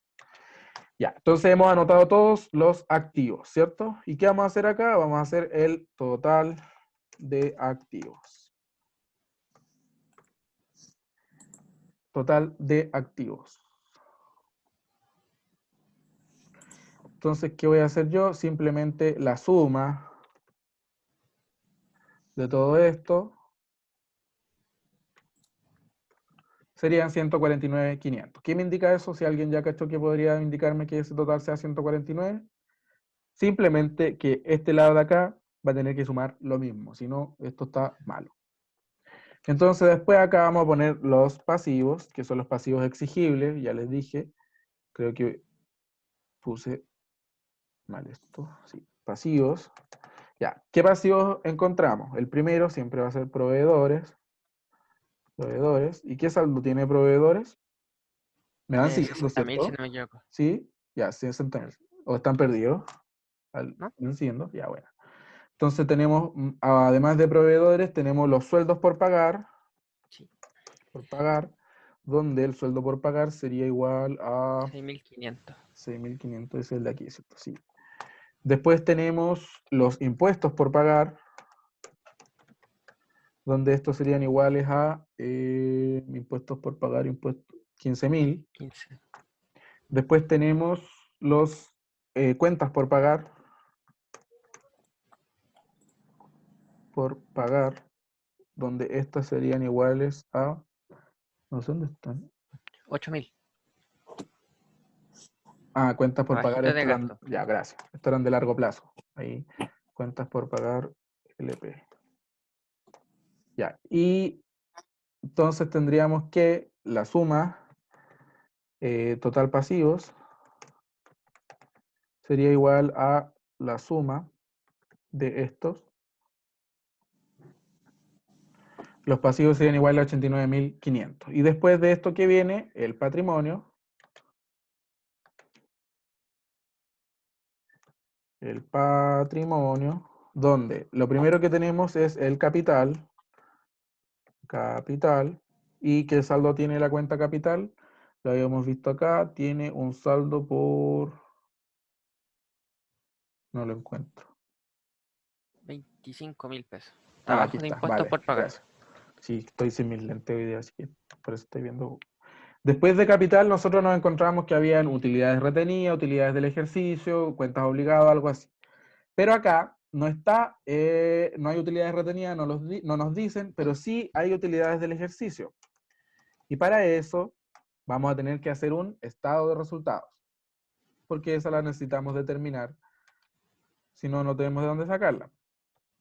Ya, entonces hemos anotado todos los activos, ¿cierto? ¿Y qué vamos a hacer acá? Vamos a hacer el total de activos. Total de activos. Entonces, ¿qué voy a hacer yo? Simplemente la suma de todo esto serían 149.500. ¿Qué me indica eso? Si alguien ya cachó que podría indicarme que ese total sea 149. Simplemente que este lado de acá va a tener que sumar lo mismo, si no, esto está malo. Entonces después acá vamos a poner los pasivos, que son los pasivos exigibles, ya les dije, creo que puse mal esto, sí, pasivos. Ya, ¿qué pasivos encontramos? El primero siempre va a ser proveedores. Proveedores. ¿Y qué saldo tiene proveedores? Me van siguiendo,
60.000, si
¿cierto?
no me equivoco.
¿Sí? Ya, 60.000. ¿O están perdidos?
¿No?
¿Me van siguiendo? Ya, bueno. Entonces tenemos, además de proveedores, tenemos los sueldos por pagar.
Sí.
Por pagar, donde el sueldo por pagar sería igual a
6.500.
6.500, es el de aquí, ¿cierto? Sí. Después tenemos los impuestos por pagar, donde estos serían iguales a impuestos por pagar, impuestos 15.000.
15.
Después tenemos los cuentas por pagar, donde estas serían iguales a, no sé dónde están.
8.000.
Ah, cuentas por pagar,
Abajito de
esto eran,
gasto.
ya, gracias. Esto eran de largo plazo. Ahí, cuentas por pagar, LP. Ya, y entonces tendríamos que la suma total pasivos sería igual a la suma de estos. Los pasivos serían igual a 89.500. Y después de esto que viene, el patrimonio. El patrimonio, donde lo primero que tenemos es el capital. Capital. ¿Y qué saldo tiene la cuenta capital? Lo habíamos visto acá. Tiene un saldo por... No lo encuentro.
25.000 pesos.
Ah, aquí
Abajo de
está,
impuestos
vale,
por pagar.
gracias. Sí, estoy sin mis lentes hoy día, así que por eso estoy viendo. Después de capital, nosotros nos encontramos que habían utilidades retenidas, utilidades del ejercicio, cuentas obligadas, algo así. Pero acá no está, no hay utilidades retenidas, no nos dicen, pero sí hay utilidades del ejercicio. Y para eso vamos a tener que hacer un estado de resultados, porque esa la necesitamos determinar si no, no tenemos de dónde sacarla.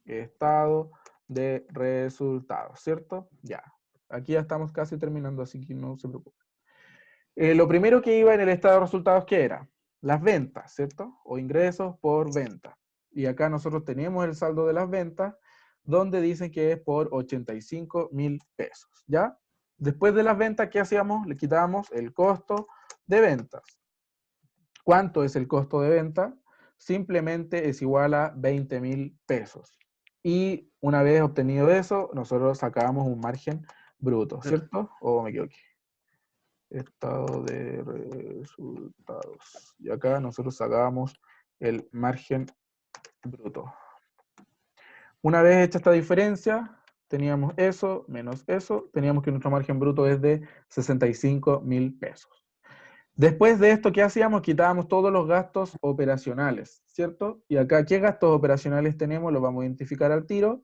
Estado de resultados, ¿cierto? Ya. Aquí ya estamos casi terminando, así que no se preocupen. Lo primero que iba en el estado de resultados, ¿qué era? Las ventas, ¿cierto? O ingresos por venta. Y acá nosotros tenemos el saldo de las ventas, donde dicen que es por 85.000 pesos, ¿ya? Después de las ventas, ¿qué hacíamos? Le quitábamos el costo de ventas. ¿Cuánto es el costo de venta? Simplemente es igual a 20.000 pesos. Y una vez obtenido eso, nosotros sacábamos un margen bruto, ¿cierto? ¿O me equivoqué? Estado de resultados. Y acá nosotros sacábamos el margen bruto. Una vez hecha esta diferencia, teníamos eso menos eso, teníamos que nuestro margen bruto es de 65.000 pesos. Después de esto, ¿qué hacíamos? Quitábamos todos los gastos operacionales, ¿cierto? Y acá, ¿qué gastos operacionales tenemos? Los vamos a identificar al tiro.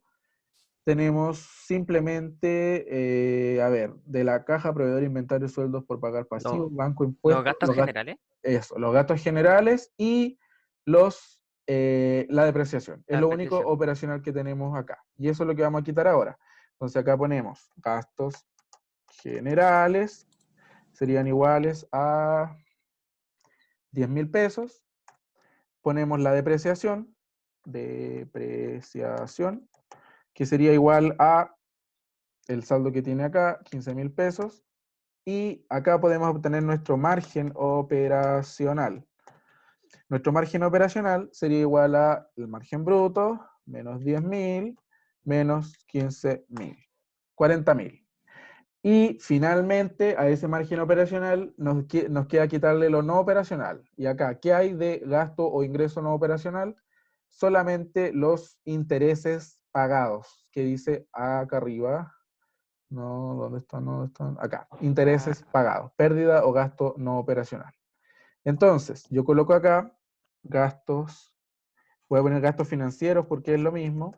Tenemos simplemente, a ver, de la caja, proveedor, inventario, sueldos por pagar pasivos, banco,
Los
impuestos.
gastos generales.
Eso, los gastos generales y la depreciación. Es
La
lo único
depreciación.
operacional que tenemos acá. Y eso es lo que vamos a quitar ahora. Entonces acá ponemos gastos generales, serían iguales a 10.000 pesos. Ponemos la depreciación, que sería igual a el saldo que tiene acá, 15.000 pesos. Y acá podemos obtener nuestro margen operacional. Nuestro margen operacional sería igual a el margen bruto menos 10.000 menos 15.000, 40.000. Y finalmente a ese margen operacional nos queda quitarle lo no operacional. Y acá, ¿qué hay de gasto o ingreso no operacional? Solamente los intereses pagados, que dice acá arriba. No, ¿dónde están? ¿Dónde están? Acá, intereses pagados, pérdida o gasto no operacional. Entonces, yo coloco acá gastos, voy a poner gastos financieros porque es lo mismo.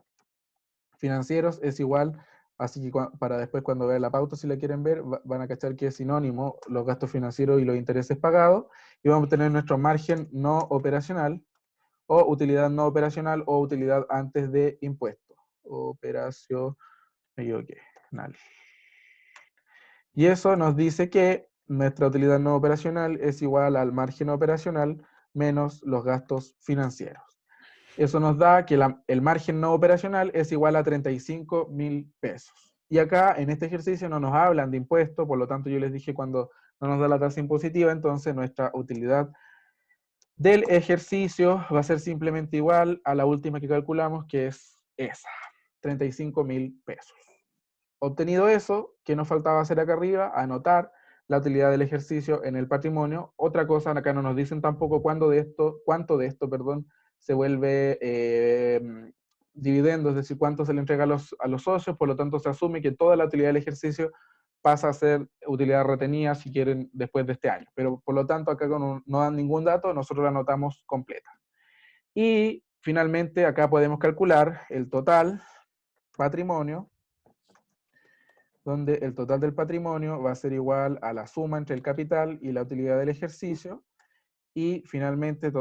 Financieros es igual, así que para después cuando vean la pauta, si la quieren ver, van a cachar que es sinónimo los gastos financieros y los intereses pagados. Y vamos a tener nuestro margen no operacional, o utilidad no operacional, o utilidad antes de impuestos. Operacional. Y eso nos dice que nuestra utilidad no operacional es igual al margen operacional menos los gastos financieros. Eso nos da que el margen no operacional es igual a 35.000 pesos. Y acá, en este ejercicio, no nos hablan de impuestos, por lo tanto yo les dije cuando no nos da la tasa impositiva, entonces nuestra utilidad del ejercicio va a ser simplemente igual a la última que calculamos, que es esa, 35.000 pesos. Obtenido eso, ¿qué nos faltaba hacer acá arriba? Anotar la utilidad del ejercicio en el patrimonio. Otra cosa, acá no nos dicen tampoco cuánto de esto, se vuelve dividendo, es decir, cuánto se le entrega a los socios, por lo tanto se asume que toda la utilidad del ejercicio pasa a ser utilidad retenida, si quieren, después de este año. Pero por lo tanto, acá no dan ningún dato, nosotros la anotamos completa. Y finalmente, acá podemos calcular el total patrimonio, donde el total del patrimonio va a ser igual a la suma entre el capital y la utilidad del ejercicio, y finalmente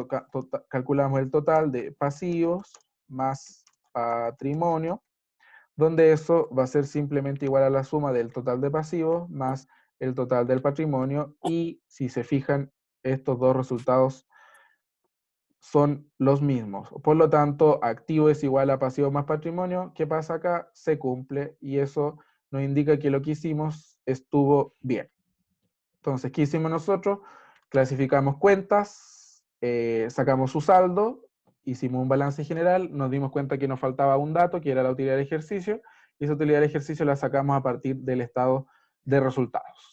calculamos el total de pasivos más patrimonio, donde eso va a ser simplemente igual a la suma del total de pasivos más el total del patrimonio, y si se fijan, estos dos resultados son los mismos. Por lo tanto, activo es igual a pasivo más patrimonio. ¿Qué pasa acá? Se cumple, y eso nos indica que lo que hicimos estuvo bien. Entonces, ¿qué hicimos nosotros? Clasificamos cuentas, sacamos su saldo, hicimos un balance general, nos dimos cuenta que nos faltaba un dato, que era la utilidad del ejercicio, y esa utilidad del ejercicio la sacamos a partir del estado de resultados.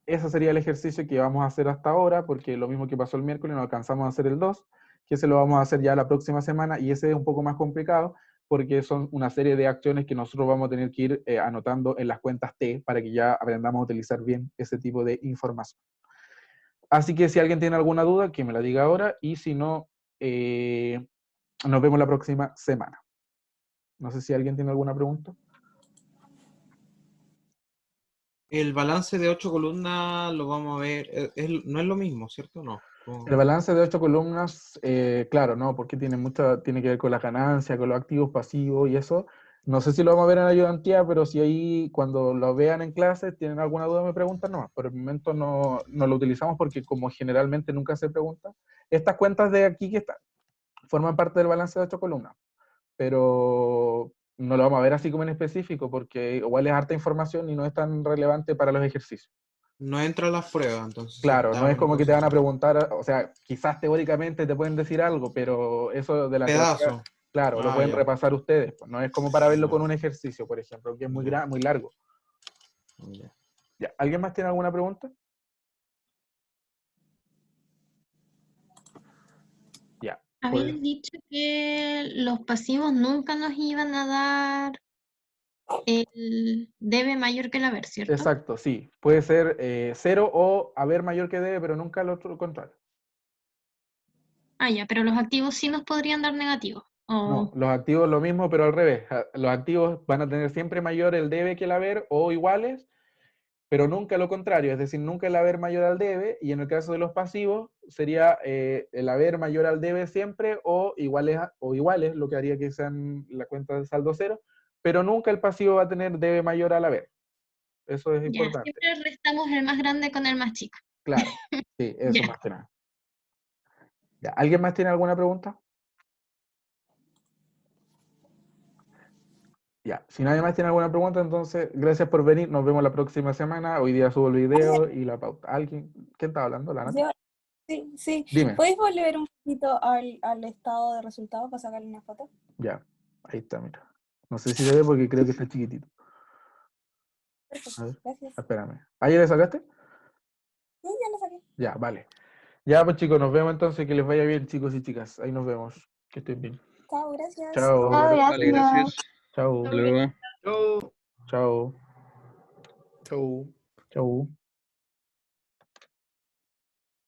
Ese sería el ejercicio que vamos a hacer hasta ahora, porque lo mismo que pasó el miércoles, no alcanzamos a hacer el 2, que ese lo vamos a hacer ya la próxima semana, y ese es un poco más complicado, porque son una serie de acciones que nosotros vamos a tener que ir anotando en las cuentas T, para que ya aprendamos a utilizar bien ese tipo de información. Así que si alguien tiene alguna duda, que me la diga ahora, y si no, nos vemos la próxima semana. No sé si alguien tiene alguna pregunta.
El balance de 8 columnas lo vamos a ver, no es lo mismo, ¿cierto? No. Como-
El balance de 8 columnas, claro, no, porque tiene que ver con las ganancias, con los activos pasivos y eso. No sé si lo vamos a ver en ayudantía, pero si ahí cuando lo vean en clase tienen alguna duda me preguntan nomás. Por el momento no lo utilizamos porque como generalmente nunca se pregunta. Estas cuentas de aquí que están forman parte del balance de 8 columnas, pero no lo vamos a ver así como en específico porque igual es harta información y no es tan relevante para los ejercicios.
No entra a las pruebas, entonces
Claro, no es como que te van a
cosas así.
preguntar, o sea, quizás teóricamente te pueden decir algo, pero eso de la teoría,
Pedazo.
claro, lo
Ah,
pueden
ya.
repasar ustedes, pues, no es como para verlo
Ya.
con un ejercicio, por ejemplo, que es muy
Ya.
muy largo.
Ya.
Ya, ¿alguien más tiene alguna pregunta? Ya,
Habías
pues,
dicho que los pasivos nunca nos iban a dar el debe mayor que el haber, ¿cierto?
exacto, sí, puede ser 0 o haber mayor que debe, pero nunca lo contrario.
Ah, ya, pero los activos sí nos podrían dar negativos.
No,
O
los activos lo mismo, pero al revés. Los activos van a tener siempre mayor el debe que el haber o iguales, pero nunca lo contrario, es decir, nunca el haber mayor al debe, y en el caso de los pasivos sería el haber mayor al debe siempre o iguales, lo que haría que sean la cuenta de saldo cero, pero nunca el pasivo va a tener debe mayor al haber. Eso es
ya,
importante.
siempre restamos el más grande con el más chico.
Claro, sí, eso
Ya.
más que nada. Ya, ¿alguien más tiene alguna pregunta? Ya, si nadie más tiene alguna pregunta, entonces gracias por venir. Nos vemos la próxima semana. Hoy día subo el video y la pauta. ¿Alguien? ¿Quién está hablando? ¿La Nati?
Sí, sí.
Dime.
¿Puedes volver un poquito al estado de resultados para sacarle una foto?
Ya, ahí está, mira. No sé si se ve porque creo que está chiquitito.
Perfecto,
A ver,
gracias.
espérame. ¿Ah, ya le sacaste?
Sí, ya lo saqué.
Ya, vale. Ya, pues chicos, nos vemos entonces. Que les vaya bien, chicos y chicas. Ahí nos vemos. Que estén bien.
Chao, gracias.
Chao.
Vale, gracias.
Chao.
Hasta luego.
Chao.
Chao.
Chao.
Chao.